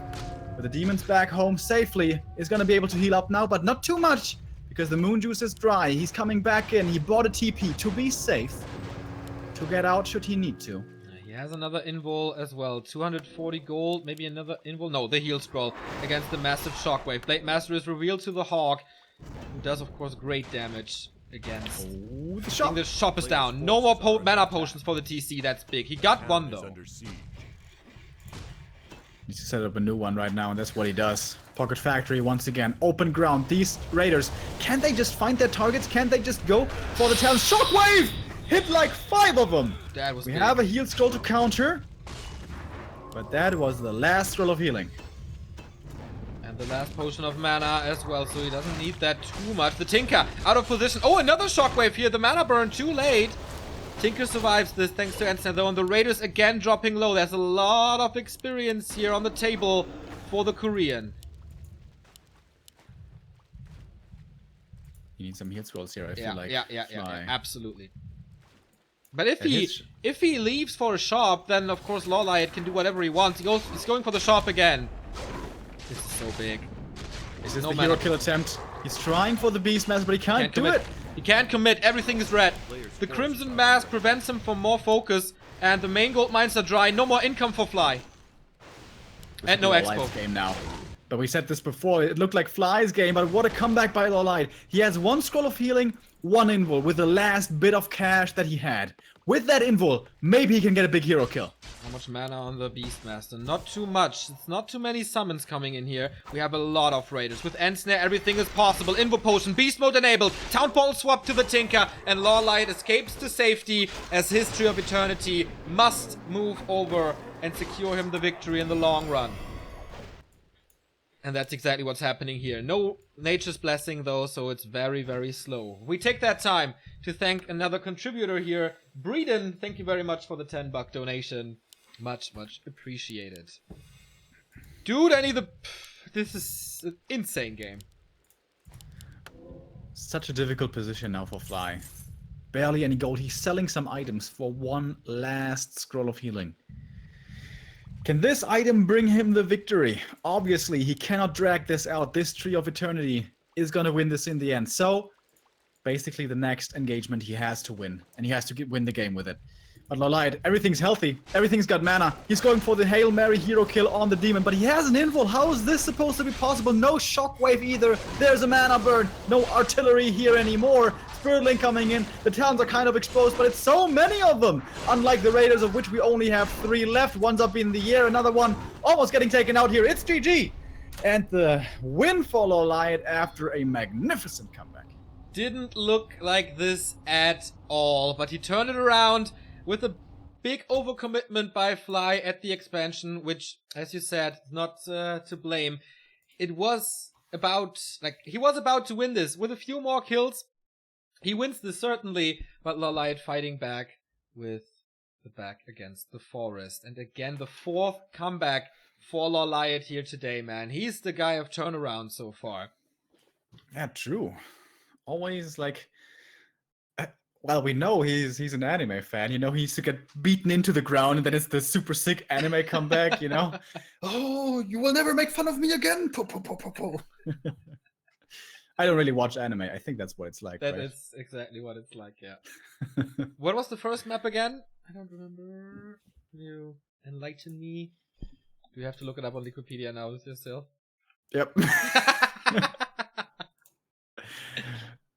But the demon's back home safely. Is gonna be able to heal up now, but not too much, because the moon juice is dry. He's coming back in. He bought a TP to be safe. to get out should he need to. He has another invul as well. 240 gold, maybe another invul. No, the heal scroll against the massive shockwave. Blade Master is revealed to the Hawk, who does, of course, great damage against. Oh, the I shop. think the shop is down. No more mana potions for the TC. That's big. He got one though. Under siege. Needs to set up a new one right now, and that's what he does. Pocket Factory once again. Open ground. These raiders, can't they just find their targets? Can't they just go for the Talon? Shockwave! Hit like 5 of them! That was We big. have a heal scroll to counter. But that was the last scroll of healing. And the last potion of mana as well, so he doesn't need that too much. The Tinker out of position. Oh, another shockwave here. The mana burn too late. Tinker survives this thanks to Ensign though, and the Raiders again dropping low. There's a lot of experience here on the table for the Korean. You need some heal scrolls here, I Yeah, feel like. yeah, absolutely. But if And he leaves for a shop, then of course LawLiet can do whatever he wants. He's going for the shop again. This is so big. Is this No the mana. hero kill attempt? He's trying for the Beastmaster, but he can't do commit. it. He can't commit. Everything is red. The Crimson Mask prevents him from more focus, and the main gold mines are dry. No more income for Fly. And no LawLiet's expo. game now. But we said this before, it looked like Fly's game, but what a comeback by LawLiet. He has 1 scroll of healing, 1 invul with the last bit of cash that he had. With that invul, maybe he can get a big hero kill. How much mana on the Beastmaster? Not too much. It's not too many summons coming in here. We have a lot of raiders. With Ensnare, everything is possible. Invo Potion, Beast Mode enabled. Town Portal swap to the Tinker. And LawLiet escapes to safety as History of Eternity must move over and secure him the victory in the long run. And that's exactly what's happening here. No Nature's Blessing though, so it's very, very slow. We take that time to thank another contributor here. Breeden, thank you very much for the $10 donation. Much, much appreciated. Dude, I need the... This is an insane game. Such a difficult position now for Fly. Barely any gold. He's selling some items for 1 last scroll of healing. Can this item bring him the victory? Obviously, he cannot drag this out. This Tree of Eternity is gonna win this in the end. So, basically the next engagement he has to win. And he has to win the game with it. But LawLiet, everything's healthy. Everything's got mana. He's going for the Hail Mary hero kill on the demon. But he has an invul. How is this supposed to be possible? No shockwave either. There's a mana burn. No artillery here anymore. Spirit Link coming in. The towns are kind of exposed, but it's so many of them. Unlike the Raiders, of which we only have 3 left. One's up in the air. Another one almost getting taken out here. It's GG. And the win for LawLiet after a magnificent comeback. Didn't look like this at all, but he turned it around with a big overcommitment by Fly at the expansion, which, as you said, not to blame. It was about, he was about to win this. With a few more kills, he wins this certainly, but LawLiet fighting back with the back against the forest. And again, the 4th comeback for LawLiet here today, man. He's the guy of turnaround so far. Yeah, true. Always well, we know he's an anime fan, you know, he used to get beaten into the ground and then it's the super sick anime comeback, you know? Oh, you will never make fun of me again! Po, po, po, po, po. I don't really watch anime, I think that's what it's like, That right? is exactly what it's like, yeah. What was the first map again? I don't remember. Can you enlighten me? Do you have to look it up on Wikipedia now with yourself? Yep.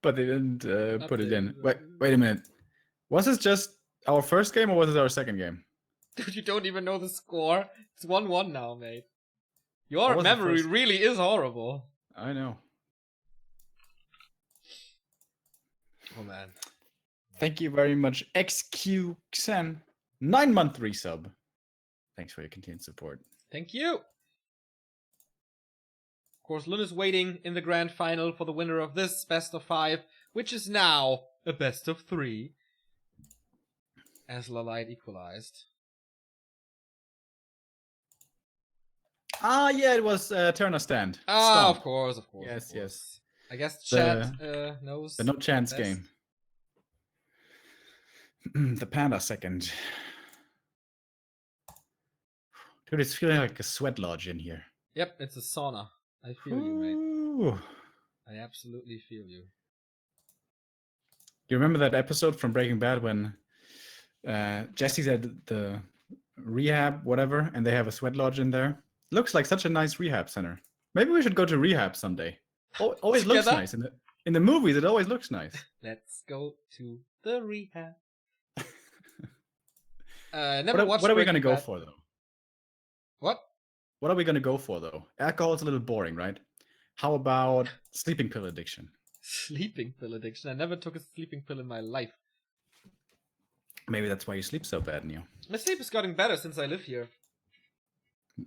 But they didn't put it in. Wait a minute. Was this just our first game or was it our second game? Dude, you don't even know the score. It's 1-1 now, mate. Your What was the memory first? really is horrible. I know. Oh, man. Thank you very much, XQXen. 9-month resub. Thanks for your continued support. Thank you. Of course, Lun is waiting in the grand final for the winner of this best of 5, which is now a best of 3. As LawLiet equalized. Ah, yeah, it was Turner Stand. Ah, Stomp. of course. Yes, of course. yes. I guess The- chat knows. The no chance best. game. The Panda second. Dude, it's feeling like a sweat lodge in here. Yep, it's a sauna. I feel you, mate. Ooh. I absolutely feel you. You remember that episode from Breaking Bad when Jesse's at the rehab, whatever, and they have a sweat lodge in there. Looks like such a nice rehab center. Maybe we should go to rehab someday. Always looks Together? nice in the movies. It always looks nice. Let's go to the rehab. Never watched What are we Breaking gonna go Bad. for though? What? What are we gonna go for though? Alcohol is a little boring, right? How about sleeping pill addiction? Sleeping pill addiction. I never took a sleeping pill in my life. Maybe that's why you sleep so bad, Neo. My sleep is getting better since I live here.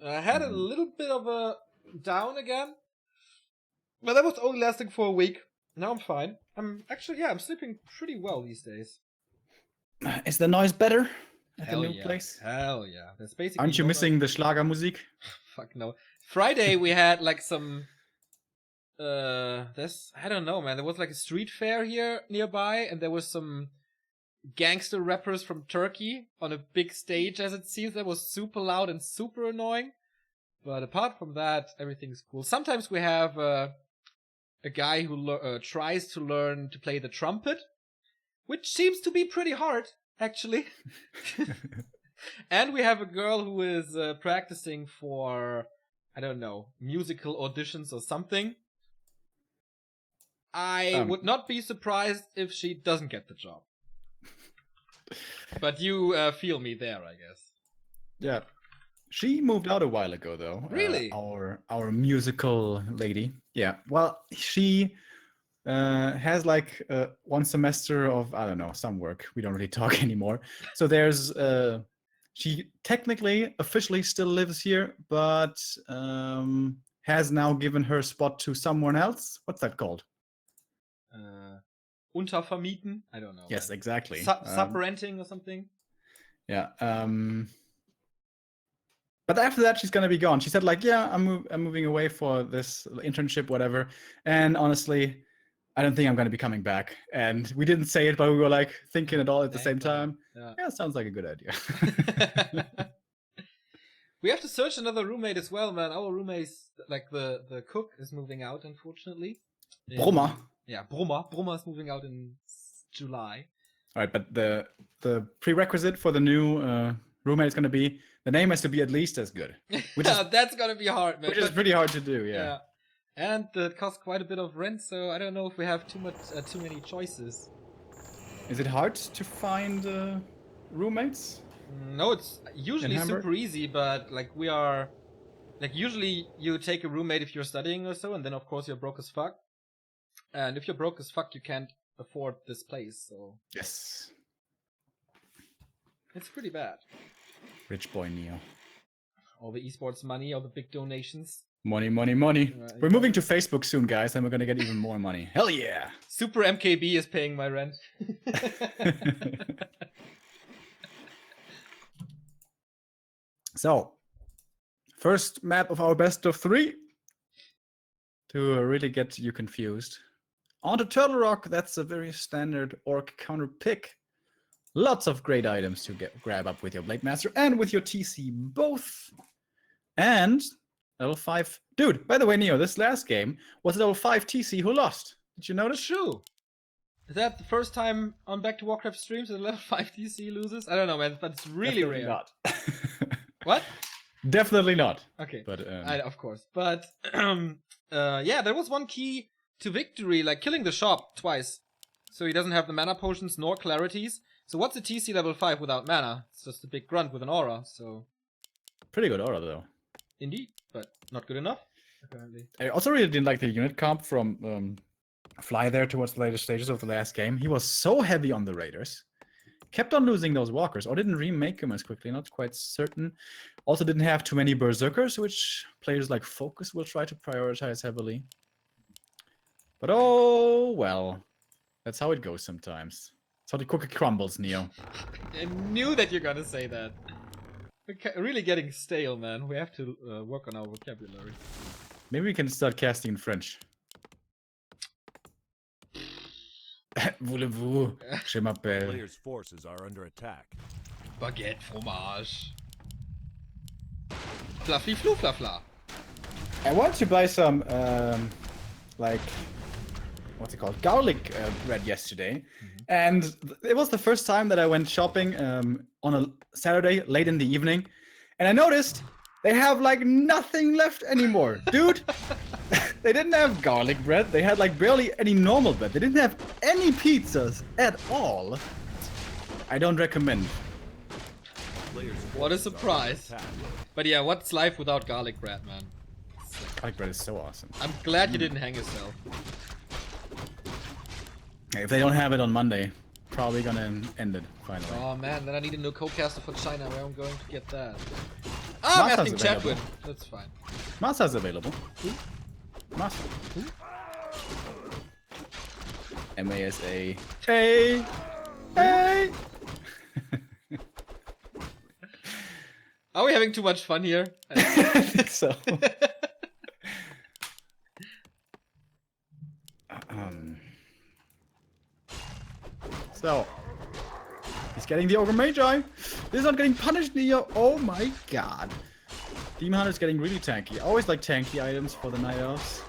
I had a little bit of a down again, but that was only lasting for a week. Now I'm fine. I'm sleeping pretty well these days. Is the noise better at Hell the new yeah. place? Hell yeah. There's basically Aren't you no missing the Schlagermusik? Fuck no. Friday we had like some I don't know, man. There was like a street fair here nearby, and there was some gangster rappers from Turkey on a big stage, as it seems. That was super loud and super annoying. But apart from that, everything's cool. Sometimes we have a guy who tries to learn to play the trumpet, which seems to be pretty hard, actually. And we have a girl who is practicing for, I don't know, musical auditions or something. I would not be surprised if she doesn't get the job. But you feel me there, I guess. Yeah. She moved out a while ago, though. Really? Our musical lady. Yeah. Well, she has like one semester of, I don't know, some work. We don't really talk anymore. So there's she technically, officially still lives here, but has now given her spot to someone else. What's that called? Untervermieten? I don't know. Yes, exactly. Sub-renting or something? Yeah. But after that, she's gonna be gone. She said, like, yeah, I'm moving away for this internship, whatever. And honestly, I don't think I'm gonna be coming back. And we didn't say it, but we were like thinking it all at the same time. Yeah, sounds like a good idea. We have to search another roommate as well, man. Our roommate's, like, the cook is moving out, unfortunately. Brummer. Yeah, Brummer is moving out in July. All right, but the prerequisite for the new roommate is gonna be the name has to be at least as good, which is that's gonna be hard, man. which is pretty hard to do. Yeah. And it costs quite a bit of rent, so I don't know if we have too many choices. Is it hard to find roommates? No, it's usually In Hamburg? super easy, but like we are, like usually you take a roommate if you're studying or so, and then of course you're broke as fuck. And if you're broke as fuck, you can't afford this place, so Yes. it's pretty bad. Rich boy Neo. All the esports money, all the big donations. Money, money, money. Right. We're moving to Facebook soon, guys, and we're gonna get even more money. Hell yeah! Super MKB is paying my rent. So, first map of our best of 3. To really get you confused. On to Turtle Rock, that's a very standard orc counter pick. Lots of great items to grab up with your Blade Master and with your TC both. And level 5. Dude, by the way, Neo, this last game was level 5 TC who lost. Did you notice? True. Is that the first time on Back to Warcraft streams that level 5 DC loses? I don't know, man, but it's really Definitely rare. not. What? Definitely not. Okay. But Of course. But yeah, there was one key to victory, like killing the shop twice. So he doesn't have the mana potions nor clarities. So what's a TC level 5 without mana? It's just a big grunt with an aura, so... pretty good aura, though. Indeed, but not good enough, apparently. I also really didn't like the unit comp from Fly there towards the later stages of the last game. He was so heavy on the Raiders. Kept on losing those walkers, or didn't remake them as quickly, not quite certain. Also didn't have too many berserkers, which players like Focus will try to prioritize heavily. But oh well. That's how it goes sometimes. That's how the cookie crumbles, Neo. I knew that you're gonna say that. We're really getting stale, man. We have to work on our vocabulary. Maybe we can start casting in French. Voulez-vous? Je m'appelle. Player's forces are under attack. Baguette, fromage. Fluffy flu fla fla. I want to buy some, like, what's it called, garlic bread yesterday, and it was the first time that I went shopping on a Saturday late in the evening, and I noticed they have like nothing left anymore, dude. They didn't have garlic bread. They had like barely any normal bread. They didn't have any pizzas at all. I don't recommend. What a surprise. But yeah, what's life without garlic bread, man? Garlic bread is so awesome. I'm glad you didn't hang yourself. If they don't have it on Monday, probably gonna end it finally. Oh man, then I need a new co-caster for China. Where I'm going to get that? Ah, I'm asking Chadwin. That's fine. Masa's available. Who? Masa. Who? M-A-S-A. Hey! Hey! Are we having too much fun here? I think so. So, he's getting the Ogre Magi. He's not getting punished, Neo. Oh my god. Demon Hunter's getting really tanky. I always like tanky items for the Night Elves.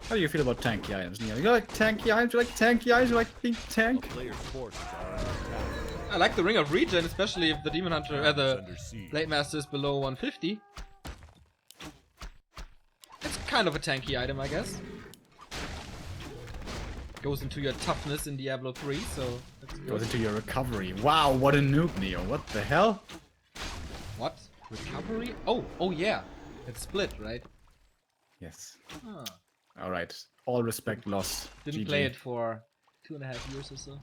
How do you feel about tanky items, Neo? You like tanky items? You like tanky items? You like being tank? I like the Ring of Regen, especially if the Demon Hunter, the Blade Master is below 150. It's kind of a tanky item, I guess. Goes into your toughness in Diablo 3, so that's good. Goes into your recovery. Wow, what a noob, Neo. What the hell? What? Recovery? Oh yeah. It's split, right? Yes. Huh. Alright. All respect lost. Didn't GG. play it for 2.5 years or so.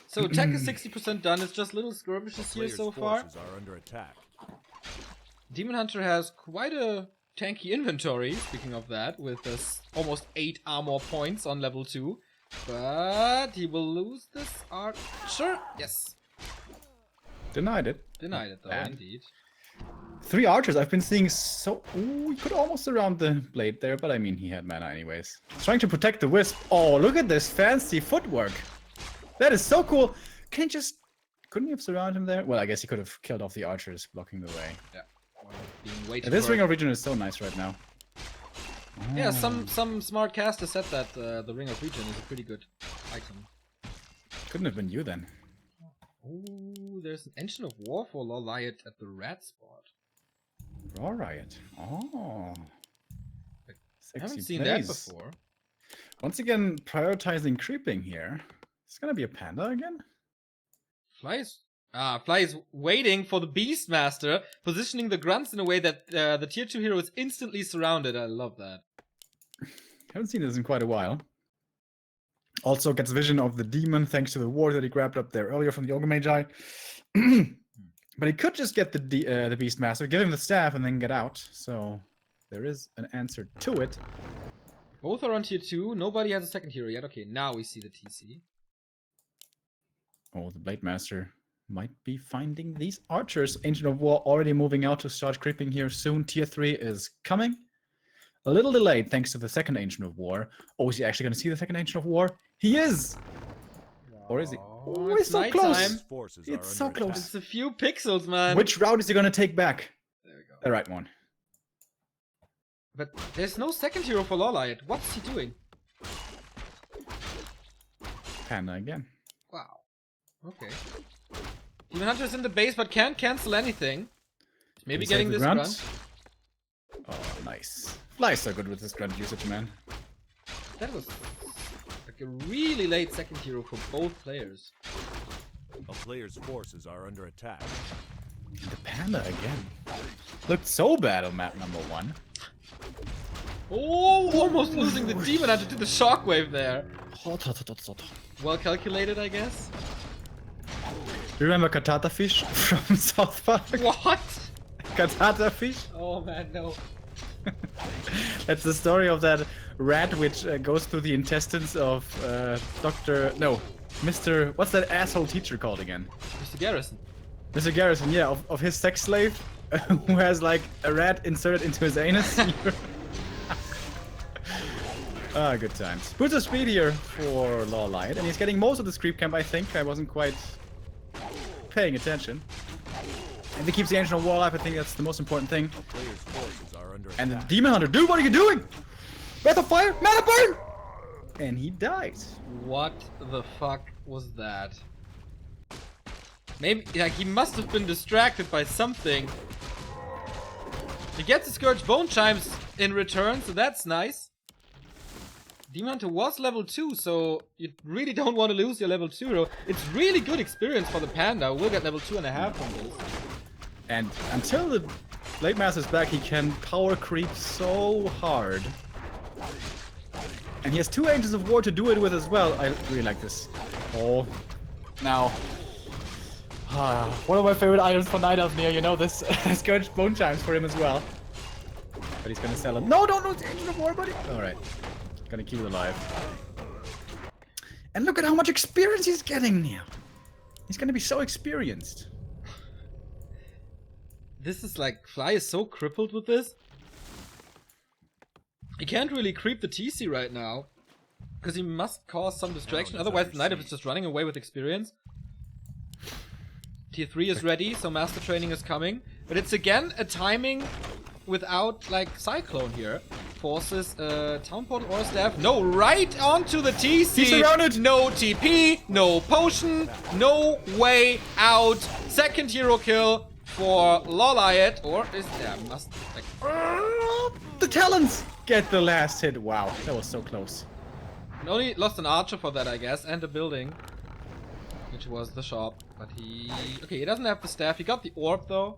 So attack is 60% done. It's just little skirmishes here so far. Are under attack. Demon Hunter has quite a tanky inventory, speaking of that, with this almost 8 armor points on level 2. But he will lose this archer. Yes. Denied it. Denied it though, Bad. indeed. 3 archers. I've been seeing so... Ooh, he could almost surround the blade there, but I mean, he had mana anyways. He's trying to protect the wisp. Oh, look at this fancy footwork. That is so cool. Can he just... Couldn't he have surrounded him there? Well, I guess he could have killed off the archers blocking the way. Yeah. Being way too This far. Ring of Regen is so nice right now. Yeah, some smart caster said that the Ring of Regen is a pretty good item. Couldn't have been you then. Ooh, there's an Engine of War for LawLiet at the rat spot. Raw Riot. Oh. I Sexy haven't seen plays. that before. Once again, prioritizing creeping here. It's gonna be a panda again? Fly is waiting for the Beastmaster, positioning the grunts in a way that the tier 2 hero is instantly surrounded. I love that. Haven't seen this in quite a while. Also gets vision of the demon thanks to the ward that he grabbed up there earlier from the Ogre Magi. But he could just get the Beastmaster, give him the staff, and then get out. So there is an answer to it. Both are on tier 2. Nobody has a second hero yet. Okay, now we see the TC. Oh, the Blade Master might be finding these archers. Ancient of War already moving out to start creeping here soon. Tier 3 is coming. A little delayed thanks to the second Ancient of War. Oh, is he actually going to see the second Ancient of War? He is! Or is he? Oh, it's it's so nighttime. close! Forces It's are so under close. attack. It's a few pixels, man. Which route is he going to take back? There we go. The right one. But there's no second hero for LawLiet. What's he doing? Panda again. Wow. Okay. Demon Hunter is in the base but can't cancel anything. Maybe Can getting save this the grunt. Oh, nice. Fly's so good with this grunt usage, man. That was like a really late second hero for both players. A player's forces are under attack. The panda again. Looked so bad on map number 1. Oh, almost losing the Demon Hunter to the shockwave there. Well calculated, I guess. Do you remember Katata Fish from South Park? What? Katata Fish? Oh man, no. That's the story of that rat which goes through the intestines of Mr. What's that asshole teacher called again? Mr. Garrison. Mr. Garrison, yeah, of his sex slave who has like a rat inserted into his anus. Ah, good times. Booster speed here for LawLiet, and he's getting most of this creep camp, I think. I wasn't quite paying attention. And he keeps the Ancient of War alive. I think that's the most important thing. A player's forces are under And the attack. Demon Hunter, dude, what are you doing? Breath of Fire, Mana Burn! And he dies. What the fuck was that? Maybe, like, he must have been distracted by something. He gets the Scourge Bone Chimes in return, so that's nice. Demon Hunter was level 2, so you really don't want to lose your level 2 hero. It's really good experience for the Panda. We'll get level 2.5 from this. And until the Blade Master is back, he can power creep so hard. And he has 2 Angels of War to do it with as well. I really like this. Oh, now. One of my favorite items for Night Elf Near, you know this. Scourge Bone Chimes for him as well. But he's gonna sell him. No, don't lose the Angel of War, buddy. Alright. Gonna keep it alive. And look at how much experience he's getting now. He's gonna be so experienced. This is like, Fly is so crippled with this. He can't really creep the TC right now. Because he must cause some distraction, otherwise the Night Elf is just running away with experience. Tier 3 is ready, so Master Training is coming. But it's again a timing without, like, Cyclone here. Forces Town Portal or Staff. No, right onto the TC! He's surrounded! No TP, no potion, no way out. Second hero kill for LawLiet, or is there must like The Talons get the last hit. Wow, that was so close. and only lost an archer for that, I guess, and a building, which was the shop. But he he doesn't have the staff. He got the orb though.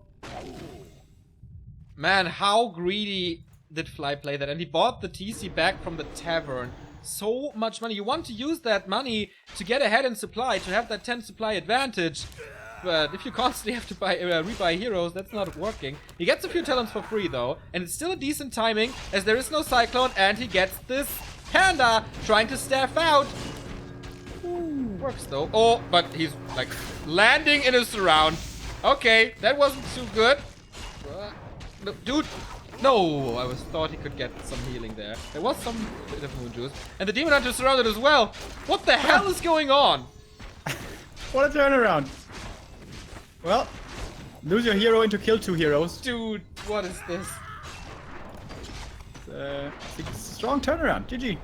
Man, how greedy did Fly play that? And he bought the TC back from the tavern. So much money. You want to use that money to get ahead in supply, to have that 10 supply advantage. But if you constantly have to buy rebuy heroes, that's not working. He gets a few talents for free though, and it's still a decent timing as there is no Cyclone, and he gets this Panda trying to staff out. Ooh, works though. Oh, but he's like landing in a surround. Okay, that wasn't too good. No, dude, no! I thought he could get some healing there. There was some bit of moon juice, and the Demon Hunter surrounded as well. What the hell is going on? What a turnaround. Well, lose your hero into kill 2 heroes. Dude, what is this? It's a strong turnaround. GG.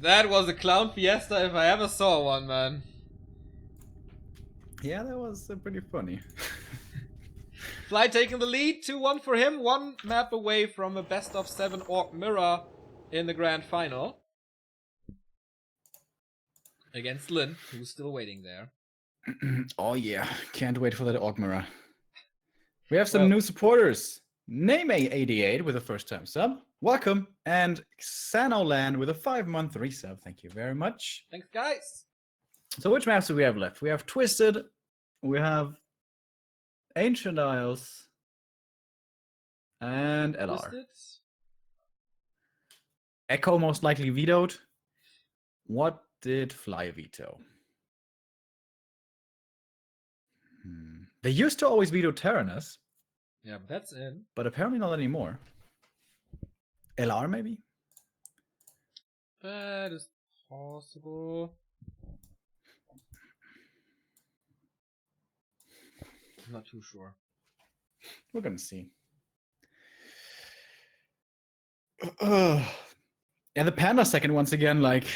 That was a clown fiesta if I ever saw one, man. Yeah, that was pretty funny. Fly taking the lead, 2-1 for him, 1 map away from a best of 7 Orc Mirror in the grand final. Against Lin, who's still waiting there. Oh yeah, can't wait for that Orc Mirror. We have some new supporters. Name88 with a first time sub. Welcome. And Xanolan with a 5-month resub. Thank you very much. Thanks, guys. So which maps do we have left? We have Twisted. We have Ancient Isles. And LR. Twisted. Echo most likely vetoed. What did Fly veto? They used to always veto Tyrannus. Yeah, but that's in. But apparently not anymore. LR maybe? That is possible. I'm not too sure. We're gonna see. Yeah, the Panda second once again, like,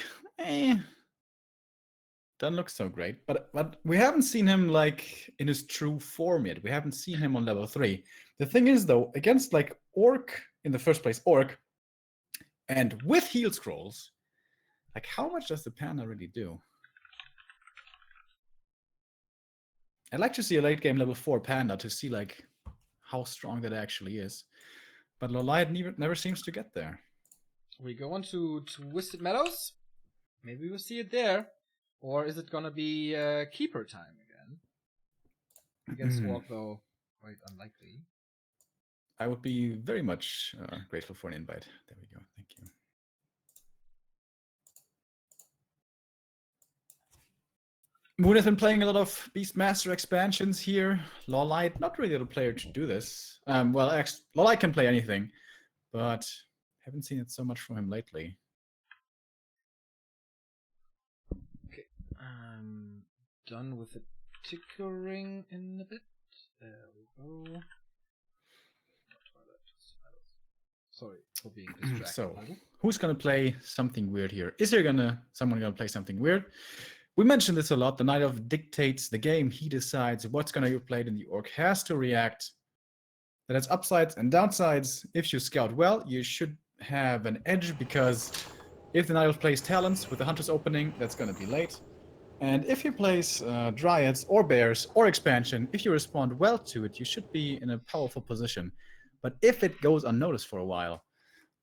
doesn't look so great. But we haven't seen him like in his true form yet. We haven't seen him on level 3. The thing is though, against like Orc in the first place, Orc, and with heal scrolls, like how much does the Panda really do? I'd like to see a late game level 4 Panda to see like how strong that actually is. But LawLiet never seems to get there. We go on to Twisted Meadows. Maybe we'll see it there. Or is it gonna be Keeper time again? Against Walk, though, quite unlikely. I would be very much grateful for an invite. There we go. Thank you. Moon has been playing a lot of Beastmaster expansions here. LawLiet, not really the player to do this. Well, actually, LawLiet can play anything, but haven't seen it so much from him lately. Okay, I'm done with the tickering in a bit. There we go. Sorry for being distracted. So, who's gonna play something weird here? Is there someone gonna play something weird? We mentioned this a lot. The Night Elf dictates the game. He decides what's gonna be played, and the Orc has to react. That has upsides and downsides. If you scout well, you should have an edge, because if the Night Elf plays Talents with the Hunter's opening, that's gonna be late. And if he plays Dryads or Bears or Expansion, if you respond well to it, you should be in a powerful position. But if it goes unnoticed for a while,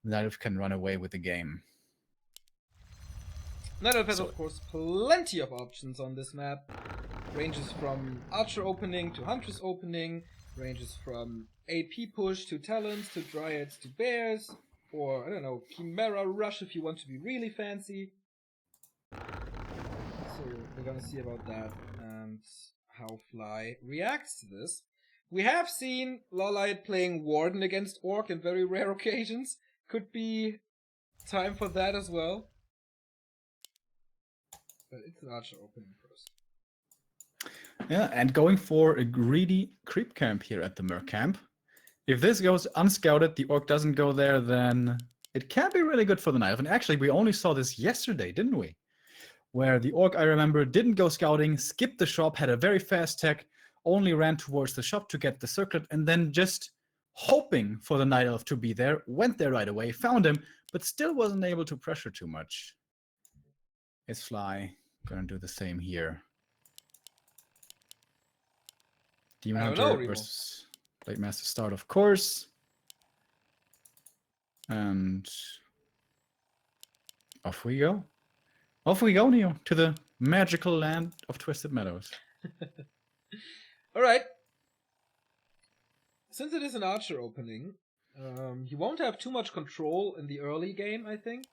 Night Elf can run away with the game. Night Elf has, of course, plenty of options on this map. Ranges from Archer opening to Huntress opening, ranges from AP push to Talents to Dryads to Bears, or, I don't know, Chimera Rush if you want to be really fancy. So we're gonna see about that and how Fly reacts to this. We have seen LawLiet playing Warden against Orc in very rare occasions. Could be time for that as well. But it's an Archer opening first. Yeah, and going for a greedy creep camp here at the Merc camp. If this goes unscouted, the Orc doesn't go there, then it can be really good for the Night Elf. And actually, we only saw this yesterday, didn't we? Where the Orc, I remember, didn't go scouting, skipped the shop, had a very fast tech, only ran towards the shop to get the circlet, and then just hoping for the Night Elf to be there, went there right away, found him, but still wasn't able to pressure too much. Is Fly gonna do the same here? Demon Hunter versus Blade Master start, of course. And off we go. Off we go, Neo, to the magical land of Twisted Meadows. Alright. Since it is an Archer opening, he won't have too much control in the early game, I think.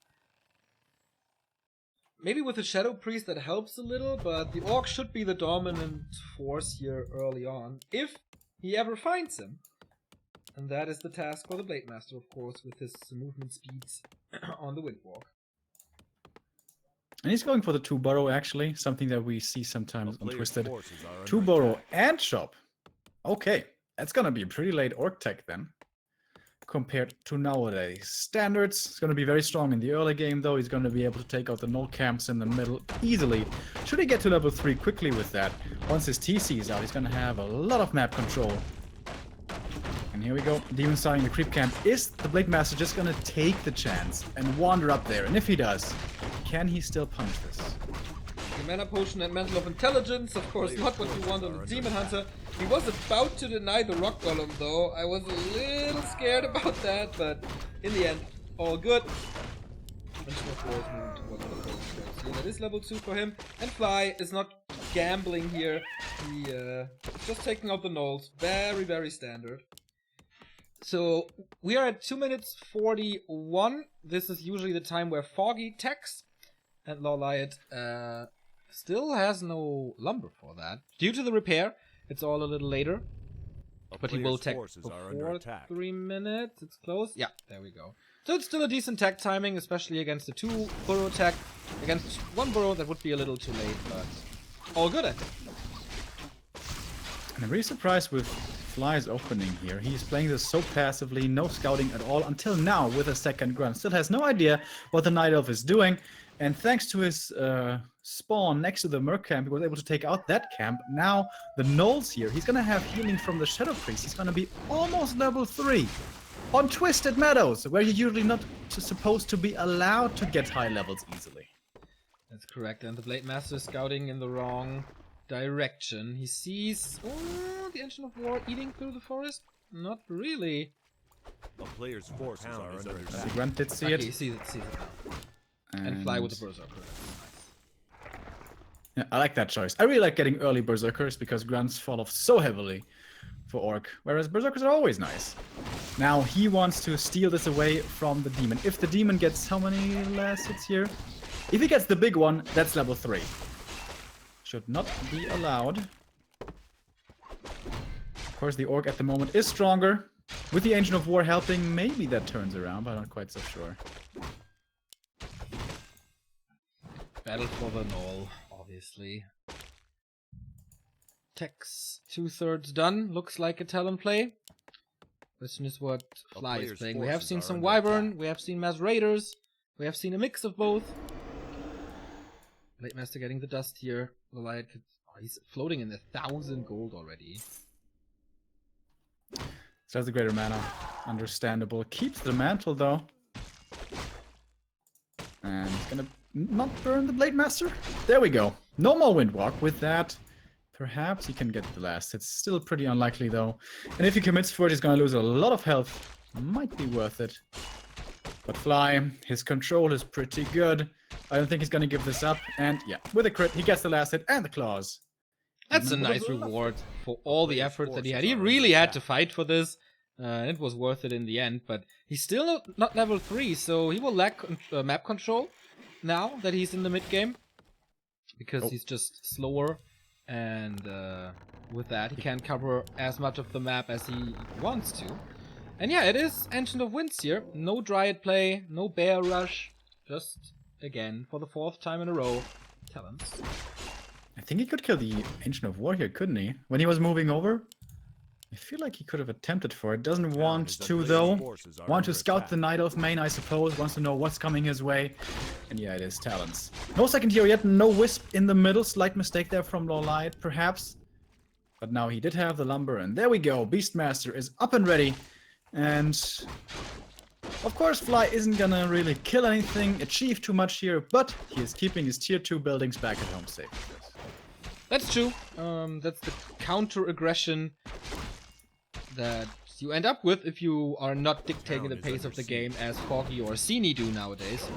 Maybe with the Shadow Priest that helps a little, but the Orc should be the dominant force here early on, if he ever finds him. And that is the task for the Blade Master, of course, with his movement speeds on the Windwalk. And he's going for the 2-burrow, actually, something that we see sometimes on Twisted. 2-burrow and shop. Okay, that's gonna be a pretty late Orc tech then, compared to nowadays. Standards, it's gonna be very strong in the early game, though. He's gonna be able to take out the null camps in the middle easily. Should he get to level 3 quickly with that, once his TC is out, he's gonna have a lot of map control. And here we go, Demon starting the creep camp. Is the Blade Master just gonna take the chance and wander up there? And if he does, can he still punch this? The Mana Potion and Mantle of Intelligence, of course, not what you want on the Demon Hunter. He was about to deny the Rock Golem, though. I was a little scared about that, but in the end, all good. So that is level 2 for him. And Fly is not gambling here. He is just taking out the nulls. Very, very standard. So we are at 2 minutes 41. This is usually the time where Foggy techs. And LawLiet still has no lumber for that. Due to the repair, it's all a little later. But he will tech before 3 minutes. It's close. Yeah, there we go. So it's still a decent tech timing, especially against the 2-burrow tech. Against 1 burrow, that would be a little too late, but all good, I think. And I'm really surprised with Fly's opening here. He's playing this so passively, no scouting at all, until now with a second grunt. Still has no idea what the Night Elf is doing. And thanks to his spawn next to the Merc camp, he was able to take out that camp. Now, the Gnolls here, he's going to have healing from the Shadow Priest. He's going to be almost level 3 on Twisted Meadows, where you're usually not supposed to be allowed to get high levels easily. That's correct, and the Blade Master is scouting in the wrong direction. He sees the Engine of War eating through the forest? Not really. A player's forces are under attack. The grunt did see Okay, it. he sees it now. And Fly with the Berserker. Yeah, I like that choice. I really like getting early Berserkers because grunts fall off so heavily for Orc, whereas Berserkers are always nice. Now he wants to steal this away from the Demon. If the Demon gets how many last hits here? If he gets the big one, that's level 3. Should not be allowed. Of course, the Orc at the moment is stronger. With the Ancient of War helping, maybe that turns around, but I'm not quite so sure. Battle for the Null, obviously. Tech's 2/3 done. Looks like a talent play. Question is what Fly is playing. We have seen some Wyvern, we have seen Mass Raiders, we have seen a mix of both. Blade Master getting the dust here. LawLiet could... Oh, he's floating in 1,000 gold already. So that's a greater mana. Understandable. Keeps the mantle though. And he's gonna not burn the Blade Master. There we go. No more Windwalk. With that, perhaps he can get the last. It's still pretty unlikely though. And if he commits for it, he's gonna lose a lot of health. Might be worth it. But Fly, his control is pretty good. I don't think he's gonna give this up. And yeah, with a crit, he gets the last hit and the claws. That's a nice reward for all the effort that he had. He really had to fight for this. It was worth it in the end, but he's still not level 3, so he will lack map control now that he's in the mid game. Because he's just slower, and with that he can't cover as much of the map as he wants to. And yeah, it is Ancient of Winds here. No Dryad play, no Bear Rush. Just, again, for the 4th time in a row, talents. I think he could kill the Ancient of War here, couldn't he? When he was moving over? I feel like he could have attempted for it. Doesn't want to, though. Want to scout the Night Elf main, I suppose. Wants to know what's coming his way. And yeah, it is talents. No second hero yet. No Wisp in the middle. Slight mistake there from LawLiet, perhaps. But now he did have the Lumber. And there we go. Beastmaster is up and ready. And... of course, Fly isn't gonna really kill anything, achieve too much here. But he is keeping his tier 2 buildings back at home safe. That's true. That's the counter-aggression that you end up with if you are not dictating the pace of the game as Foggy or Sini do nowadays.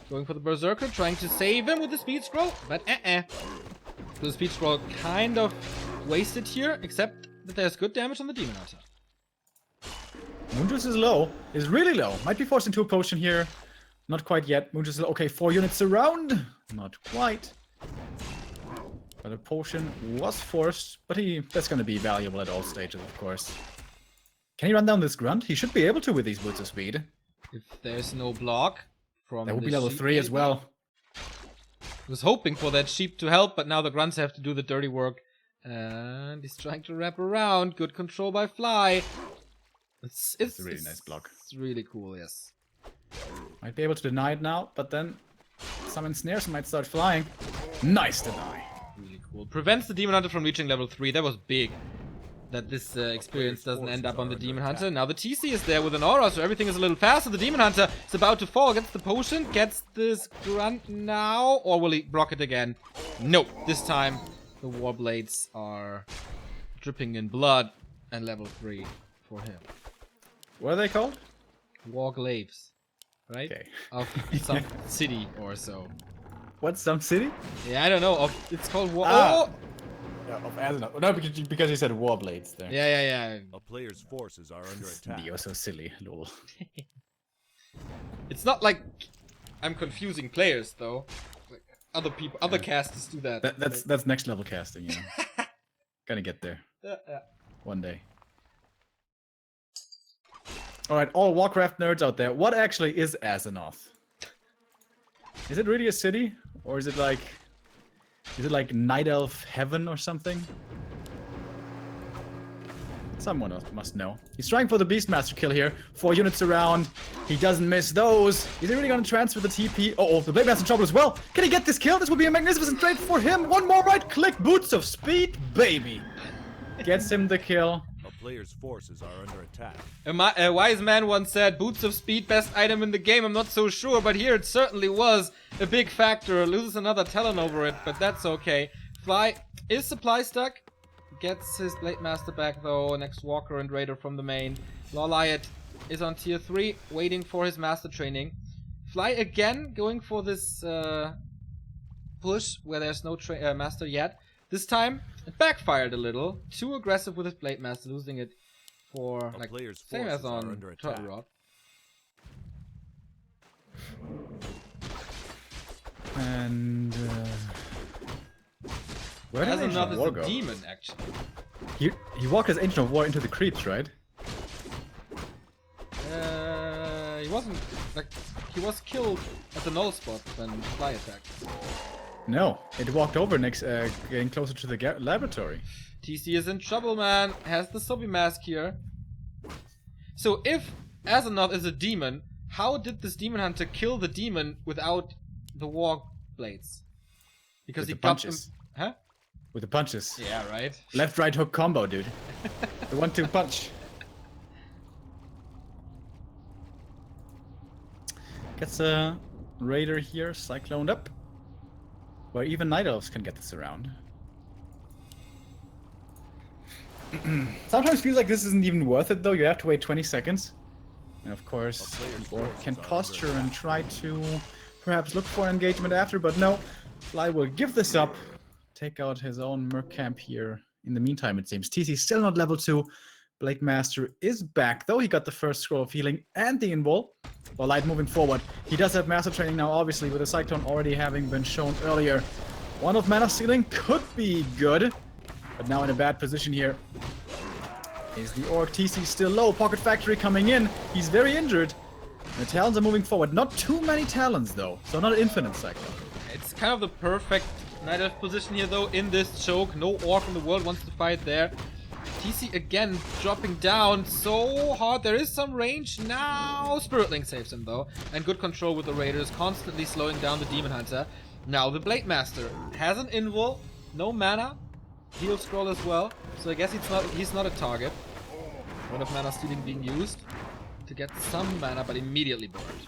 Going for the Berserker, trying to save him with the Speed Scroll, but the Speed Scroll kind of wasted here, except that there's good damage on the Demon Hunter. Moonjuice is low, is really low. Might be forced into a potion here. Not quite yet. Moonjuice is low. Okay, 4 units around. Not quite. But a potion was forced, but that's going to be valuable at all stages, of course. Can he run down this grunt? He should be able to with these boots of speed. If there's no block from that would be level 3 as well. I was hoping for that sheep to help, but now the grunts have to do the dirty work. And he's trying to wrap around. Good control by Fly. It's a really nice block. It's really cool, yes. Might be able to deny it now, but then some ensnares and might start flying. Nice deny. Really cool. Prevents the Demon Hunter from reaching level 3. That was big. That this experience doesn't end up on the Demon Hunter. Now the TC is there with an aura, so everything is a little faster. The Demon Hunter is about to fall. Gets the potion. Gets this grunt now. Or will he block it again? No. This time the Warblades are dripping in blood. And level 3 for him. What are they called? Warglaives. Right? Okay. Of some city or so. What's some city? Yeah, I don't know. It's called War... Ah. Yeah, of Azeroth. No, because you said Warblades there. Yeah. A player's forces are under attack. You're so silly, lol. It's not like I'm confusing players, though. Like other people, other casters do that. That's next level casting, you know. Gonna get there. One day. Alright, all Warcraft nerds out there, what actually is Azeroth? Is it really a city? Or is it like Night Elf Heaven or something? Someone else must know. He's trying for the Beastmaster kill here. 4 units around. He doesn't miss those. Is he really going to transfer the TP? Oh, the Blade Master in trouble as well. Can he get this kill? This will be a magnificent trade for him. One more right click. Boots of Speed, baby. Gets him the kill. A player's forces are under attack. A wise man once said, boots of speed, best item in the game. I'm not so sure, but here it certainly was a big factor. Loses another talent over it, but that's okay. Fly is supply stuck. Gets his Blade Master back though. Next Walker and Raider from the main. LawLiet is on tier 3, waiting for his master training. Fly again, going for this push where there's no master yet. This time, it backfired a little. Too aggressive with his Blade Master, losing it for like same as on Turtle Rod. And where did Ancient of War go? Demon, actually. He walked his Ancient of War into the creeps, right? He wasn't like he was killed at the null spot when Fly attacked. No, it walked over next, getting closer to the laboratory. TC is in trouble, man. Has the zombie mask here. So if Azonoth is a demon, how did this demon hunter kill the demon without the war blades? Because With he the got him. punches. Huh? With the punches. Yeah, right. Left, right hook combo, dude. The 1-2 punch. Gets a Raider here, cycloned up. Where even Night Elves can get this around. Sometimes feels like this isn't even worth it though. You have to wait 20 seconds. And of course, the Orc can posture and try to perhaps look for engagement after, but no. Fly will give this up. Take out his own Merc camp here. In the meantime, it seems. TC still not level 2. Blade Master is back, though he got the first scroll of healing and the invul. LawLiet moving forward. He does have Master Training now, obviously, with the Cyclone already having been shown earlier. One of Mana Stealing could be good, but now in a bad position here. Is the Orc. TC still low. Pocket Factory coming in. He's very injured. And the Talons are moving forward. Not too many Talons, though, so not an infinite Cyclone. It's kind of the perfect Night Elf position here, though, in this choke. No Orc in the world wants to fight there. TC again dropping down so hard. There is some range now. Spirit Link saves him, though. And good control with the Raiders, constantly slowing down the Demon Hunter. Now the Blade Master has an invul. No mana. Heal scroll as well. So I guess he's not a target. One of Mana Stealing being used to get some mana, but immediately burned.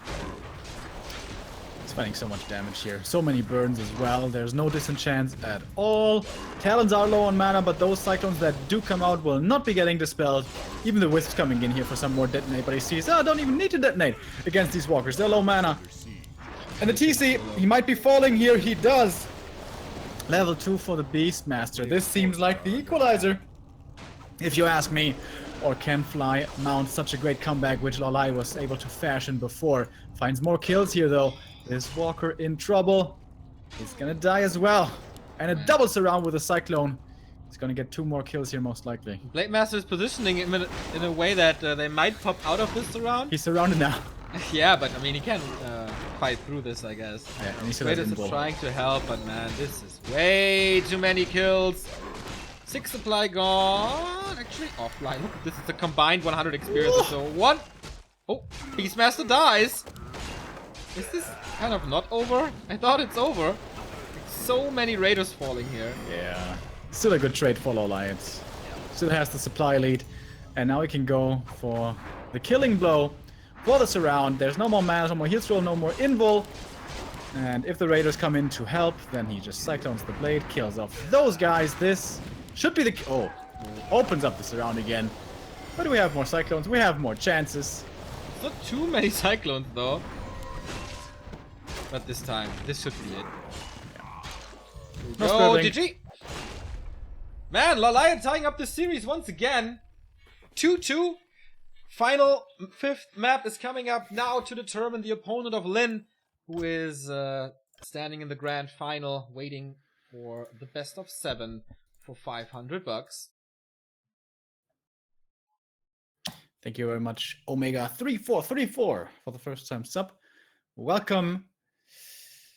He's fighting so much damage here. So many burns as well. There's no disenchants at all. Talons are low on mana, but those Cyclones that do come out will not be getting dispelled. Even the Wisps coming in here for some more detonate, but he sees, oh, I don't even need to detonate against these walkers. They're low mana. And the TC, he might be falling here. He does. Level 2 for the Beastmaster. This seems like the equalizer, if you ask me. Or can Fly mount such a great comeback, which LawLiet was able to fashion before. Finds more kills here, though. This Walker in trouble. He's gonna die as well. And it doubles around with a Cyclone. He's gonna get 2 more kills here, most likely. Blade Master is positioning him in a way that they might pop out of this surround. He's surrounded now. Yeah, but I mean, he can fight through this, I guess. Yeah, and he still has Raiders are invul. trying to help, but man, this is way too many kills. 6 supply gone. Actually, offline. Look, this is a combined 100 experience or so. 1. Oh, Beastmaster dies. Is this kind of not over? I thought it's over. So many Raiders falling here. Yeah. Still a good trade for LawLiet. Still has the supply lead. And now he can go for the killing blow for the surround. There's no more mana, no more heal scroll, no more invul. And if the Raiders come in to help, then he just cyclones the blade, kills off those guys. This should be the... Oh, opens up the surround again. But we have more Cyclones, we have more chances. Not too many Cyclones, though. But this time, this should be it. No Go, scribbling. GG! Man, LawLiet tying up the series once again. 2-2. Final 5th map is coming up now to determine the opponent of Lin, who is standing in the grand final, waiting for the best of 7 for $500. Thank you very much, Omega3434, for the first time sub. Welcome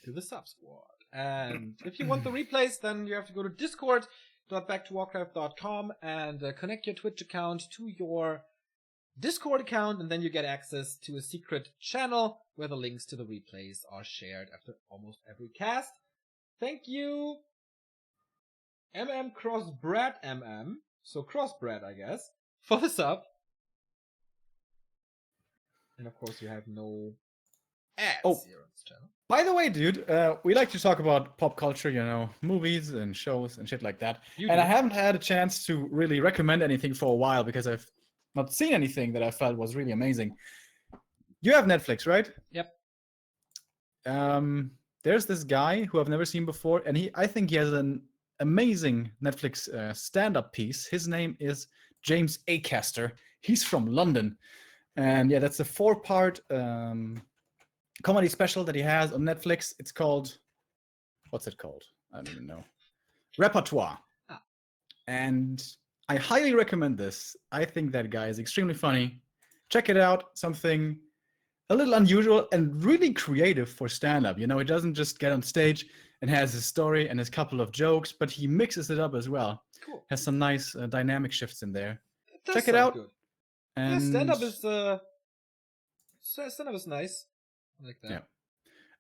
To the sub squad. And if you want the replays, then you have to go to discord.backtowarcraft.com and connect your Twitch account to your Discord account, and then you get access to a secret channel where the links to the replays are shared after almost every cast. Thank you, Crossbred so Crossbred, I guess, for the sub. And of course, you have no ads here on this channel. By the way, dude, we like to talk about pop culture, you know, movies and shows and shit like that. You And do. I haven't had a chance to really recommend anything for a while because I've not seen anything that I felt was really amazing. You have Netflix, right? Yep. There's this guy who I've never seen before, and I think he has an amazing Netflix stand-up piece. His name is James Acaster. He's from London. And yeah, that's a 4-part comedy special that he has on Netflix. It's called, what's it called? I don't even know. Repertoire. Ah. And I highly recommend this. I think that guy is extremely funny. Check it out. Something a little unusual and really creative for stand-up. You know, he doesn't just get on stage and has his story and his couple of jokes, but he mixes it up as well. Cool. Has some nice dynamic shifts in there. That Check it sounds out. Good. And Yeah, stand-up is nice. I like that. Yeah.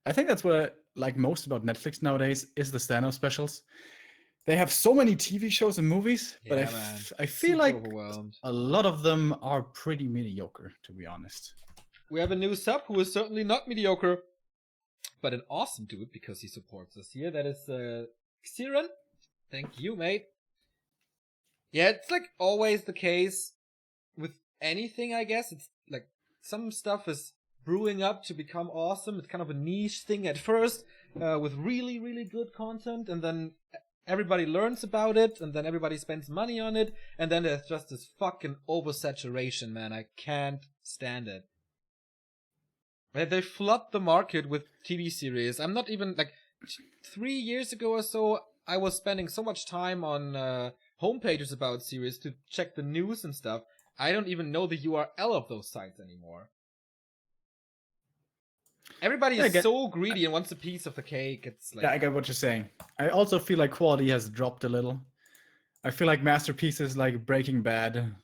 I think that's what I like most about Netflix nowadays is the stand-up specials. They have so many TV shows and movies, but Yeah, man. I feel Super like overwhelmed. a lot of them are pretty mediocre, to be honest. We have a new sub who is certainly not mediocre, but an awesome dude because he supports us here. That is Xiran. Thank you, mate. Yeah, it's like always the case with anything, I guess. It's like some stuff is brewing up to become awesome. It's kind of a niche thing at first, with really, really good content, and then everybody learns about it, and then everybody spends money on it, and then there's just this fucking oversaturation, man. I can't stand it. They flood the market with TV series. I'm not even, like, 3 years ago or so, I was spending so much time on homepages about series to check the news and stuff. I don't even know the URL of those sites anymore. Everybody is so greedy and wants a piece of the cake. It's like, Yeah, I get what you're saying. I also feel like quality has dropped a little. I feel like masterpieces like Breaking Bad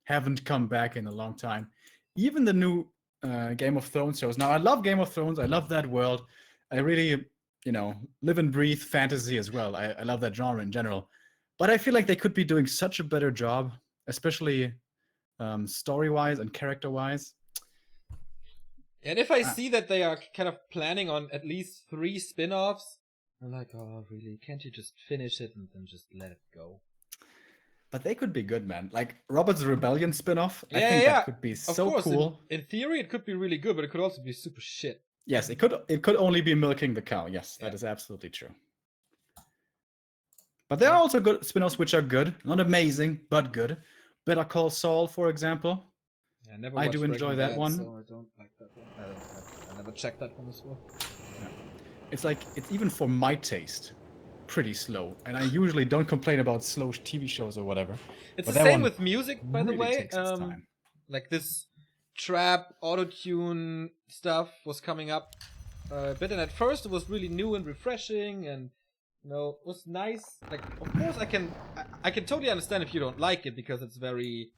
haven't come back in a long time. Even the new Game of Thrones shows. Now, I love Game of Thrones. I love that world. I really, live and breathe fantasy as well. I love that genre in general. But I feel like they could be doing such a better job, especially story-wise and character-wise. and if I see that they are kind of planning on at least 3 spin-offs, I'm like, oh, really? Can't you just finish it and then just let it go? But they could be good, man. Like Robert's Rebellion spin-off. I Yeah, think yeah. that could be Of so course, cool. in theory, it could be really good, but it could also be super shit. Yes, it could only be milking the cow. Yes, that Yeah. is absolutely true. But there are also good spin-offs which are good. Not amazing, but good. Better Call Saul, for example. Yeah, never I watched do enjoy Breaking that Bad, one. So I don't like that one. I never checked that one as well. It's like, it's even for my taste, pretty slow. And I usually don't complain about slow TV shows or whatever. It's But the that same one with music, by the really way. takes its time. Like this trap autotune stuff was coming up a bit, and at first it was really new and refreshing, and it was nice. Like, of course, I can totally understand if you don't like it because it's very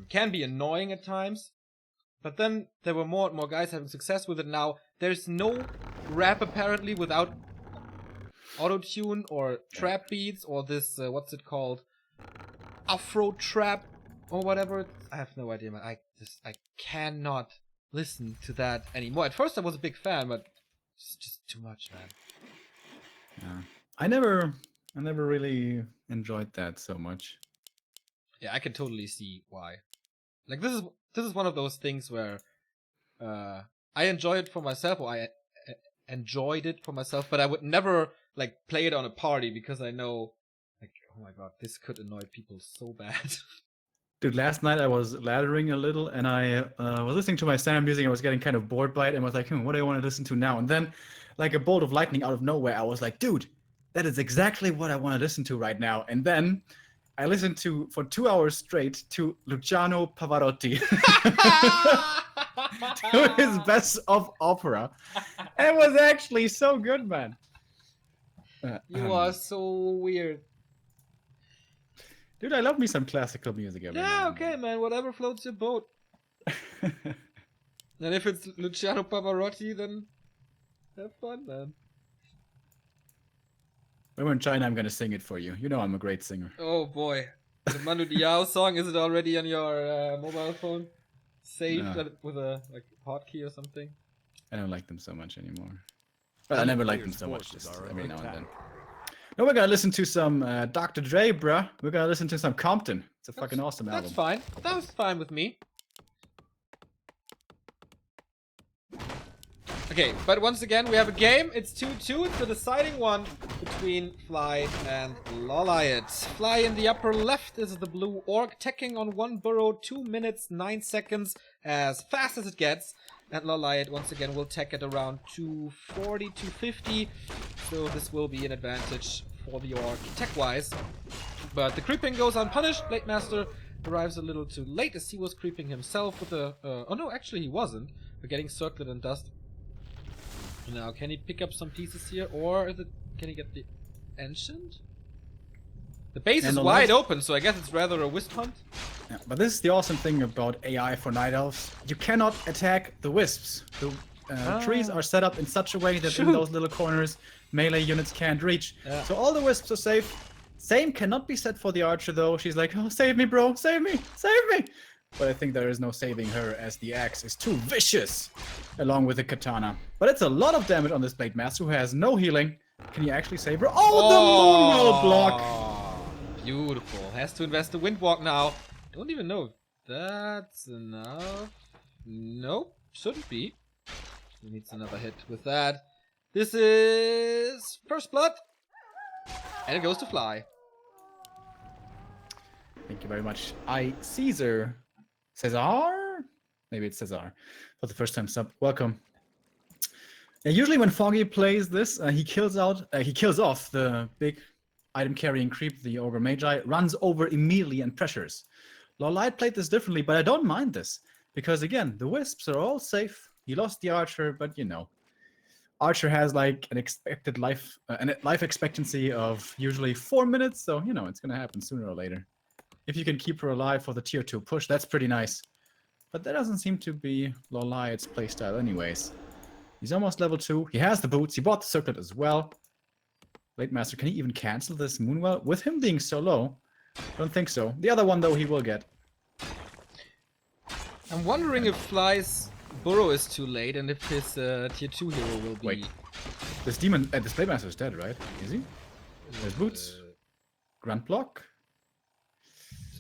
can be annoying at times. But then there were more and more guys having success with it. Now there's no rap apparently without autotune or trap beats or this what's it called, Afro trap or whatever. I have no idea, man. I cannot listen to that anymore. At first I was a big fan, but it's just too much, man. Yeah. I never really enjoyed that so much. Yeah, I can totally see why. Like this is one of those things where I enjoy it for myself, or I enjoyed it for myself, but I would never like play it on a party because I know, like, oh my god, this could annoy people so bad. Dude, last night I was laddering a little, and I was listening to my stand-up music. I was getting kind of bored by it, and was like, what do I want to listen to now? And then, like a bolt of lightning out of nowhere, I was like, dude, that is exactly what I want to listen to right now. And then I listened to, for 2 hours straight, to Luciano Pavarotti. To his best of opera. It was actually so good, man. You are so weird. Dude, I love me some classical music every now Yeah, and okay, man. Whatever floats your boat. And if it's Luciano Pavarotti, then have fun, man. When we're in China, I'm gonna sing it for you. You know I'm a great singer. Oh boy, the Manu Diao song, is it already on your mobile phone? Saved No. with a hotkey or something? I don't like them so much anymore. But I never liked them Players' so much, forces just are every under now and attack. then. No, we're gonna listen to some Dr. Dre, bruh. We're gonna listen to some Compton. It's a fucking awesome album. That's fine. That was fine with me. Okay, but once again, we have a game. It's 2-2. It's the deciding one between Fly and LawLiet. Fly in the upper left is the blue orc, teching on 1 burrow, 2 minutes, 9 seconds, as fast as it gets. And LawLiet, once again, will tech at around 240, 250. So this will be an advantage for the orc tech-wise. But the creeping goes unpunished. Blade Master arrives a little too late as he was creeping himself with a... oh no, actually he wasn't. We're getting circlet and dust. Now, can he pick up some pieces here, or is it, can he get the ancient? The base is wide open, so I guess it's rather a wisp hunt. Yeah, but this is the awesome thing about AI for Night Elves. You cannot attack the wisps. The trees are set up in such a way that in those little corners, melee units can't reach. Yeah. So all the wisps are safe. Same cannot be said for the archer, though. She's like, oh, save me, bro, save me, save me. But I think there is no saving her, as the axe is too vicious, along with the katana. But it's a lot of damage on this Blade Master, who has no healing. Can you actually save her? Oh, the moonwell block! Beautiful. Has to invest the windwalk now. Don't even know if that's enough. Nope, shouldn't be. He needs another hit with that. This is first blood, and it goes to Fly. Thank you very much. Cesar? Maybe it's Cesar. For the first time sub. Welcome. Usually when Foggy plays this, he kills off the big item carrying creep, the Ogre Magi, runs over immediately and pressures. LawLiet played this differently, but I don't mind this. Because again, the wisps are all safe. He lost the archer, but you know. Archer has like an expected life expectancy of usually 4 minutes, so you know it's gonna happen sooner or later. If you can keep her alive for the tier 2 push, that's pretty nice. But that doesn't seem to be LawLiet's playstyle anyways. He's almost level 2. He has the boots. He bought the circlet as well. Blade Master, can he even cancel this Moonwell? With him being so low, I don't think so. The other one, though, he will get. I'm wondering if Fly's burrow is too late and if his tier 2 hero will be... Wait. This demon, this Blade Master is dead, right? Is he? There's boots. Grunt block.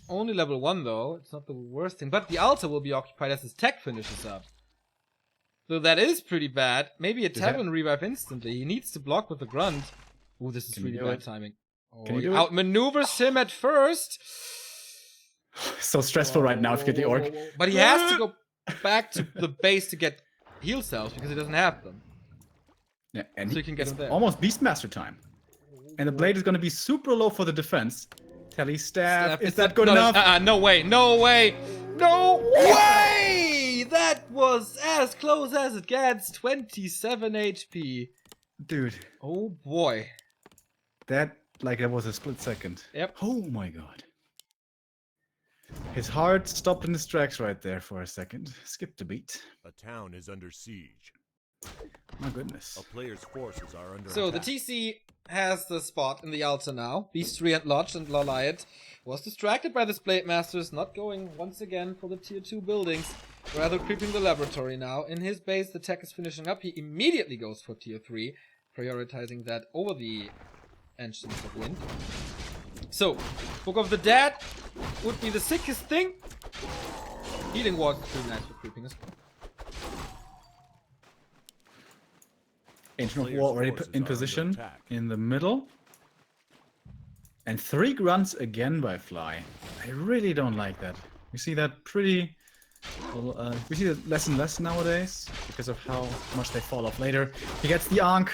Only level 1 though, it's not the worst thing. But the altar will be occupied as his tech finishes up. So that is pretty bad. Maybe a Tavern revive instantly. He needs to block with the grunt. Ooh, this is really bad timing. Oh, he outmaneuvers him at first. So stressful right now if you get the orc. But he has to go back to the base to get heal cells because he doesn't have them. Yeah, and so he can get him there. Almost Beastmaster time. And the blade is going to be super low for the defense. Telly staff. Is that good enough? No way. No way. No way! That was as close as it gets. 27 HP. Dude. Oh boy. That was a split second. Yep. Oh my god. His heart stopped in his tracks right there for a second. Skipped a beat. A town is under siege. My goodness. A player's forces are under So attack. the TC has the spot in the altar now. Beastry and Lodge, and LawLiet was distracted by this Blade Masters, not going once again for the tier 2 buildings, rather creeping the laboratory now. In his base, the tech is finishing up. He immediately goes for tier 3, prioritizing that over the Ancients of Wind. So, Book of the Dead would be the sickest thing. Healing Ward is pretty nice for creeping as well. Ancient of War already in position in the middle. And 3 grunts again by Fly. I really don't like that. We see that pretty... we see that less and less nowadays because of how much they fall off later. He gets the Ankh.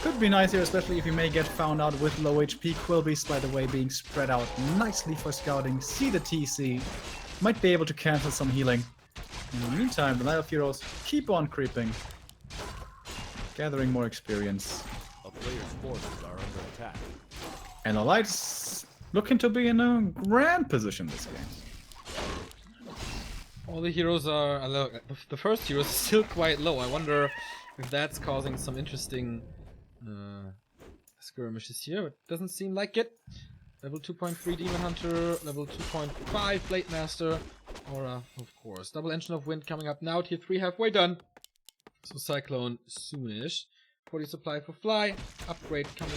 Could be nice here, especially if he may get found out with low HP. Quillbeast, by the way, being spread out nicely for scouting. See the TC. Might be able to cancel some healing. In the meantime, the Night of Heroes keep on creeping. Gathering more experience. A player's forces are under attack. And LawLiet's looking to be in a grand position this game. All the heroes are low. The first hero is still quite low. I wonder if that's causing some interesting skirmishes here. It doesn't seem like it. Level 2.3 Demon Hunter, level 2.5 Blade Master, Aura, of course. Double Engine of Wind coming up now. Tier 3 halfway done. So Cyclone soonish. 40 supply for Fly. Upgrade coming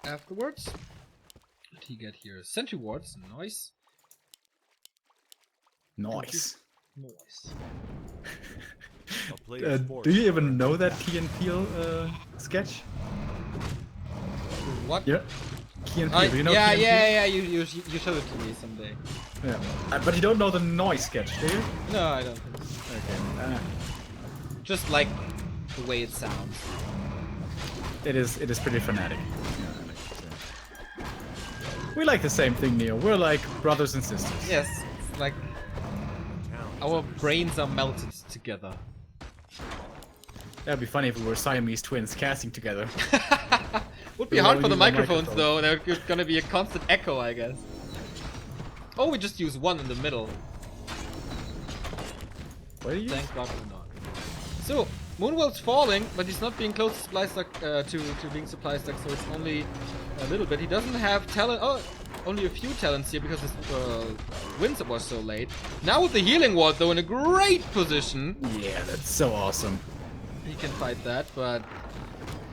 afterwards. What did he get here? Sentry wards. Nice. Nice. Nice. Do you even know that Key and Peele sketch? What? Yeah. Key and Peele. Do you know Key and Peele? Yeah. You showed it to me someday. Yeah. But you don't know the noise sketch, do you? No, I don't think so. Okay. Just like the way it sounds. It is pretty fanatic. We like the same thing, Neo. We're like brothers and sisters. Yes, it's like our brains are melted together. That'd be funny if we were Siamese twins casting together. Would be We hard will for the use the microphones microphone. though. There's gonna be a constant echo, I guess. Oh, we just use one in the middle. What are you? Thank God we're not. So, Moonwell's falling, but he's not being close to supply stuck to being supply stuck, so it's only a little bit. He doesn't have talent. Oh, only a few talents here because his wins was so late. Now with the healing ward though, in a great position. Yeah, that's so awesome. He can fight that, but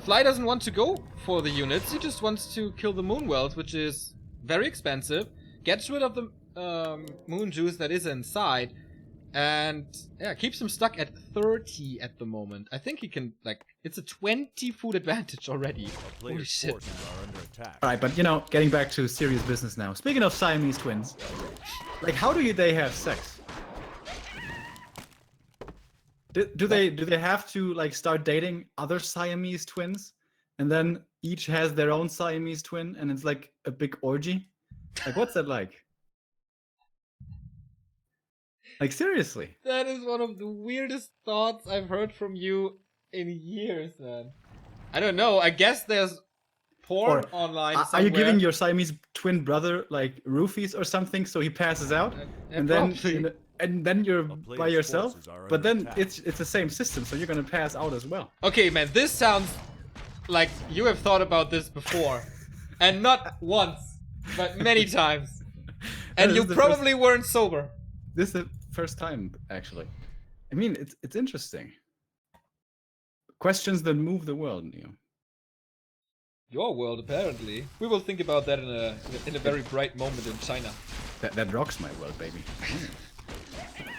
Fly doesn't want to go for the units. He just wants to kill the Moonwells, which is very expensive. Gets rid of the moon juice that is inside. And yeah, keeps him stuck at 30 at the moment. I think he can, like, it's a 20 food advantage already. A Holy player's shit. forces are under attack. Alright, but you know, getting back to serious business now. Speaking of Siamese twins, like how do they have sex? Do they have to like start dating other Siamese twins? And then each has their own Siamese twin and it's like a big orgy? Like what's that like? Like seriously? That is one of the weirdest thoughts I've heard from you in years, man. I don't know. I guess there's porn Or online Are somewhere. you giving your Siamese twin brother like roofies or something so he passes out? And then probably. and then you're A player's by yourself? forces are But under then attack. it's the same system, so you're gonna pass out as well. Okay, man, this sounds like you have thought about this before. And not once, but many times. And This you is the probably weren't sober. This is the first time, actually. I mean, it's interesting. Questions that move the world, Neo. Your world, apparently. We will think about that in a very bright moment in China. That rocks my world, baby.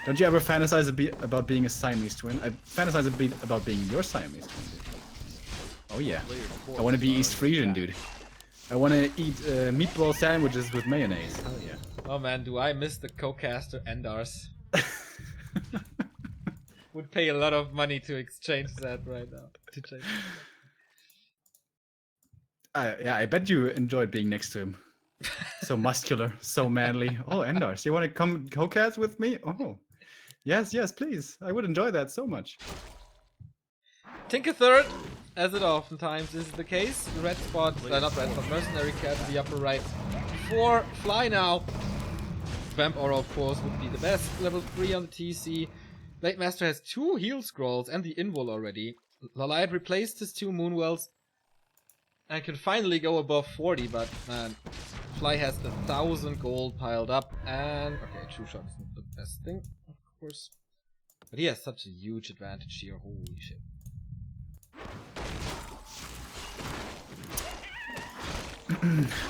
Don't you ever fantasize a bit about being a Siamese twin? I fantasize a bit about being your Siamese twin, dude. Oh yeah. Player's I want to be forces East are Frisian, under dude. I want to eat meatball sandwiches with mayonnaise. Hell yeah. Oh man, do I miss the co-caster Endars. Would pay a lot of money to exchange that right now. To change. Yeah, I bet you enjoyed being next to him. So muscular, so manly. Oh, Endars, you want to come co-cast with me? Oh, yes, please. I would enjoy that so much. Tinker third, as it oftentimes is the case. The red spot, not red spot, mercenary cat in the upper right. For Fly now. Vamp Aura, of course, would be the best. Level 3 on the TC. Blade Master has 2 heal scrolls and the invul already. LawLiet replaced his 2 Moonwells and can finally go above 40, but man, Fly has 1,000 gold piled up. And okay, True Shot isn't the best thing, of course. But he has such a huge advantage here, holy shit.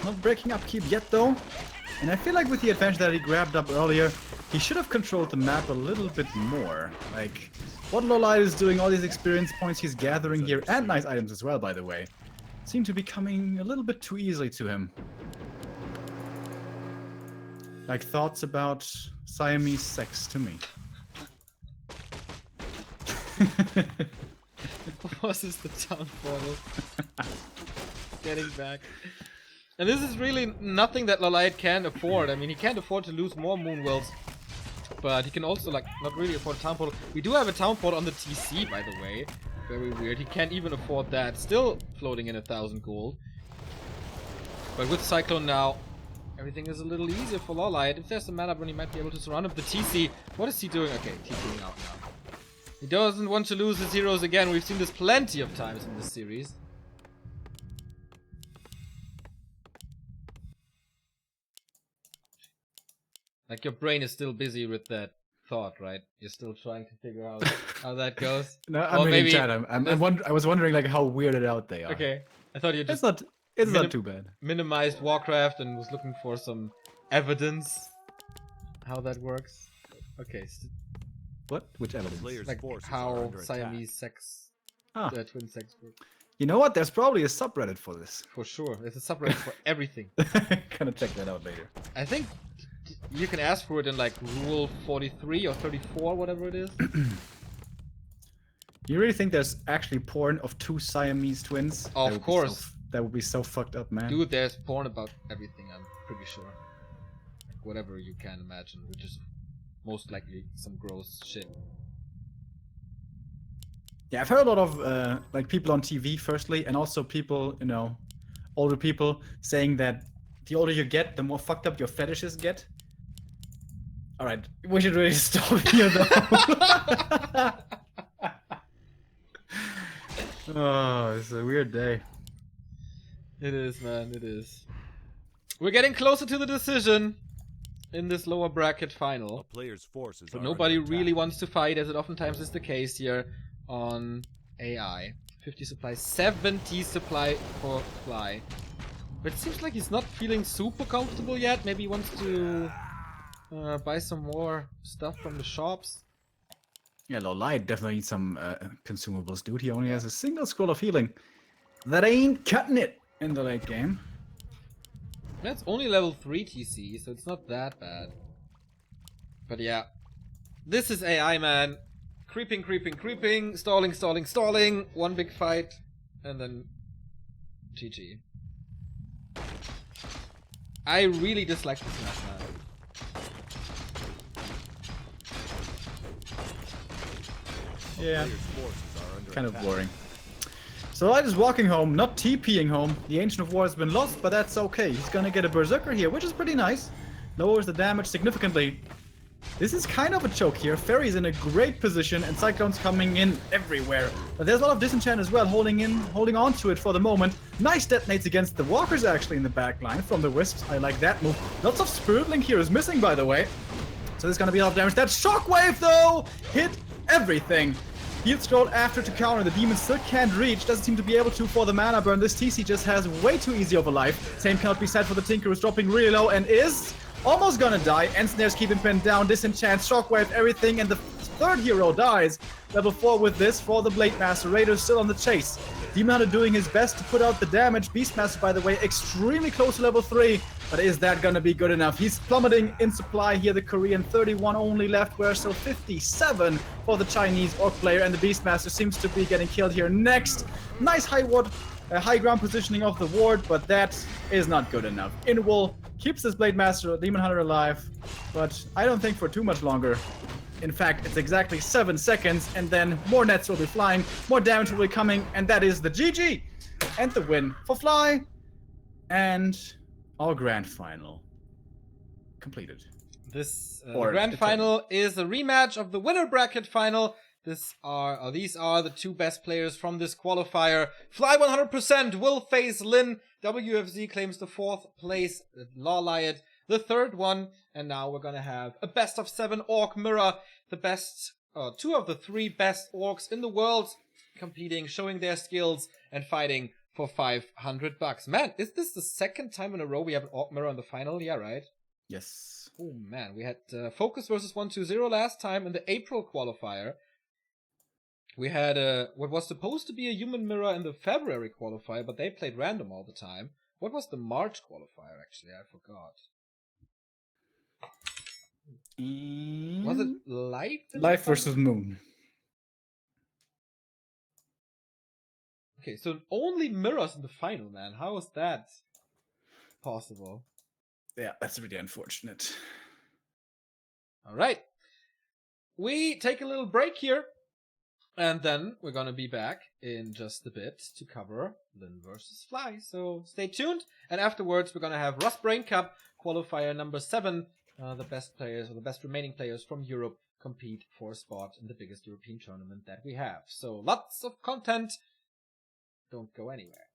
Not breaking upkeep yet, though. And I feel like with the advantage that he grabbed up earlier, he should have controlled the map a little bit more. Like, what LawLiet is doing, all these experience points he's gathering here, and nice items as well, by the way, seem to be coming a little bit too easily to him. Like thoughts about Siamese sex to me. Was this the town portal? Getting back. And this is really nothing that LawLiet can afford. I mean, he can't afford to lose more Moonwells. But he can also, like, not really afford a town portal. We do have a town portal on the TC, by the way. Very weird. He can't even afford that. Still floating in 1,000 gold. But with Cyclone now, everything is a little easier for LawLiet. If there's a mana run, he might be able to surround him. The TC, what is he doing? Okay, TCing out now. He doesn't want to lose his heroes again. We've seen this plenty of times in this series. Like, your brain is still busy with that thought, right? You're still trying to figure out how that goes. No, Or I'm reading maybe- chat. I was wondering like how weirded out they are. Okay, I thought you just It's Minim- not too bad. minimized Warcraft and was looking for some evidence how that works. Okay, What? Which evidence? Player's like forces are how under attack. Siamese sex, Ah. twin sex work. You know what? There's probably a subreddit for this. For sure, there's a subreddit for everything. Gonna check that out later. I think you can ask for it in like Rule 43 or 34, whatever it is. You really think there's actually porn of 2 Siamese twins? Of That would be course. that would be so fucked up, man. Dude, there's porn about everything, I'm pretty sure. Like whatever you can imagine, which is most likely some gross shit. Yeah, I've heard a lot of like people on TV, firstly, and also people, you know, older people saying that the older you get, the more fucked up your fetishes get. All right, we should really stop here, though. Oh, it's a weird day. It is, man. It is. We're getting closer to the decision in this lower bracket A final. player's forces But are nobody under really attack. wants to fight, as it oftentimes is the case here on AI. 50 supply, 70 supply for Fly. But it seems like he's not feeling super comfortable yet. Maybe he wants to buy some more stuff from the shops. Yeah, LawLiet definitely needs some consumables, dude. He only has a single scroll of healing. That ain't cutting it in the late game. That's only level 3 TC, so it's not that bad. But yeah. This is AI, man. Creeping, creeping, creeping. Stalling, stalling, stalling. One big fight. And then GG. I really dislike this map, man. Yeah, Player's forces are under kind of attack. boring. So LawLiet is walking home, not TPing home. The Ancient of War has been lost, but that's okay. He's gonna get a Berserker here, which is pretty nice. Lowers the damage significantly. This is kind of a choke here. Fairy's in a great position, and Cyclone's coming in everywhere. But there's a lot of disenchant as well, holding on to it for the moment. Nice detonates against the walkers actually in the back line from the Wisps. I like that move. Lots of Spirit Link here is missing, by the way. So there's gonna be a lot of damage. That Shockwave, though, hit everything. Heal Scroll after to counter. The demon still can't reach. Doesn't seem to be able to for the mana burn. This TC just has way too easy of a life. Same cannot be said for the Tinker, who's dropping really low and is almost gonna die. Ensnares keep him pinned down. Disenchant, Shockwave, everything. And the third hero dies. Level 4 with this for the Blade Master. Raider's still on the chase. Demon Hunter doing his best to put out the damage. Beastmaster, by the way, extremely close to level 3. But is that gonna be good enough? He's plummeting in supply here, the Korean. 31 only left, whereas still 57 for the Chinese Orc player. And the Beastmaster seems to be getting killed here next. Nice high ground positioning of the ward, but that is not good enough. Inwool keeps this Blade Master, Demon Hunter alive, but I don't think for too much longer. In fact, it's exactly 7 seconds, and then more nets will be flying, more damage will be coming, and that is the GG! And the win for Fly, and our grand final completed. This Or grand the final is a rematch of the winner bracket final. These are the two best players from this qualifier. Fly 100% will face Lin. WFZ claims the 4th place. LawLiet the 3rd one. And now we're gonna have a best of 7 Orc Mirror. The best, 2 of the 3 best Orcs in the world competing, showing their skills and fighting for $500. Man, is this the 2nd time in a row we have an Orc Mirror in the final? Yeah, right? Yes. Oh man, we had Focus versus 120 last time in the April qualifier. We had what was supposed to be a human mirror in the February qualifier, but they played random all the time. What was the March qualifier, actually? I forgot. Was it Light? Life versus Moon. Okay, so only mirrors in the final, man. How is that possible? Yeah, that's really unfortunate. Alright. We take a little break here. And then we're gonna be back in just a bit to cover Lin versus Fly. So stay tuned. And afterwards, we're gonna have Rust Brain Cup qualifier number 7. The best players, or the best remaining players from Europe, compete for a spot in the biggest European tournament that we have. So lots of content. Don't go anywhere.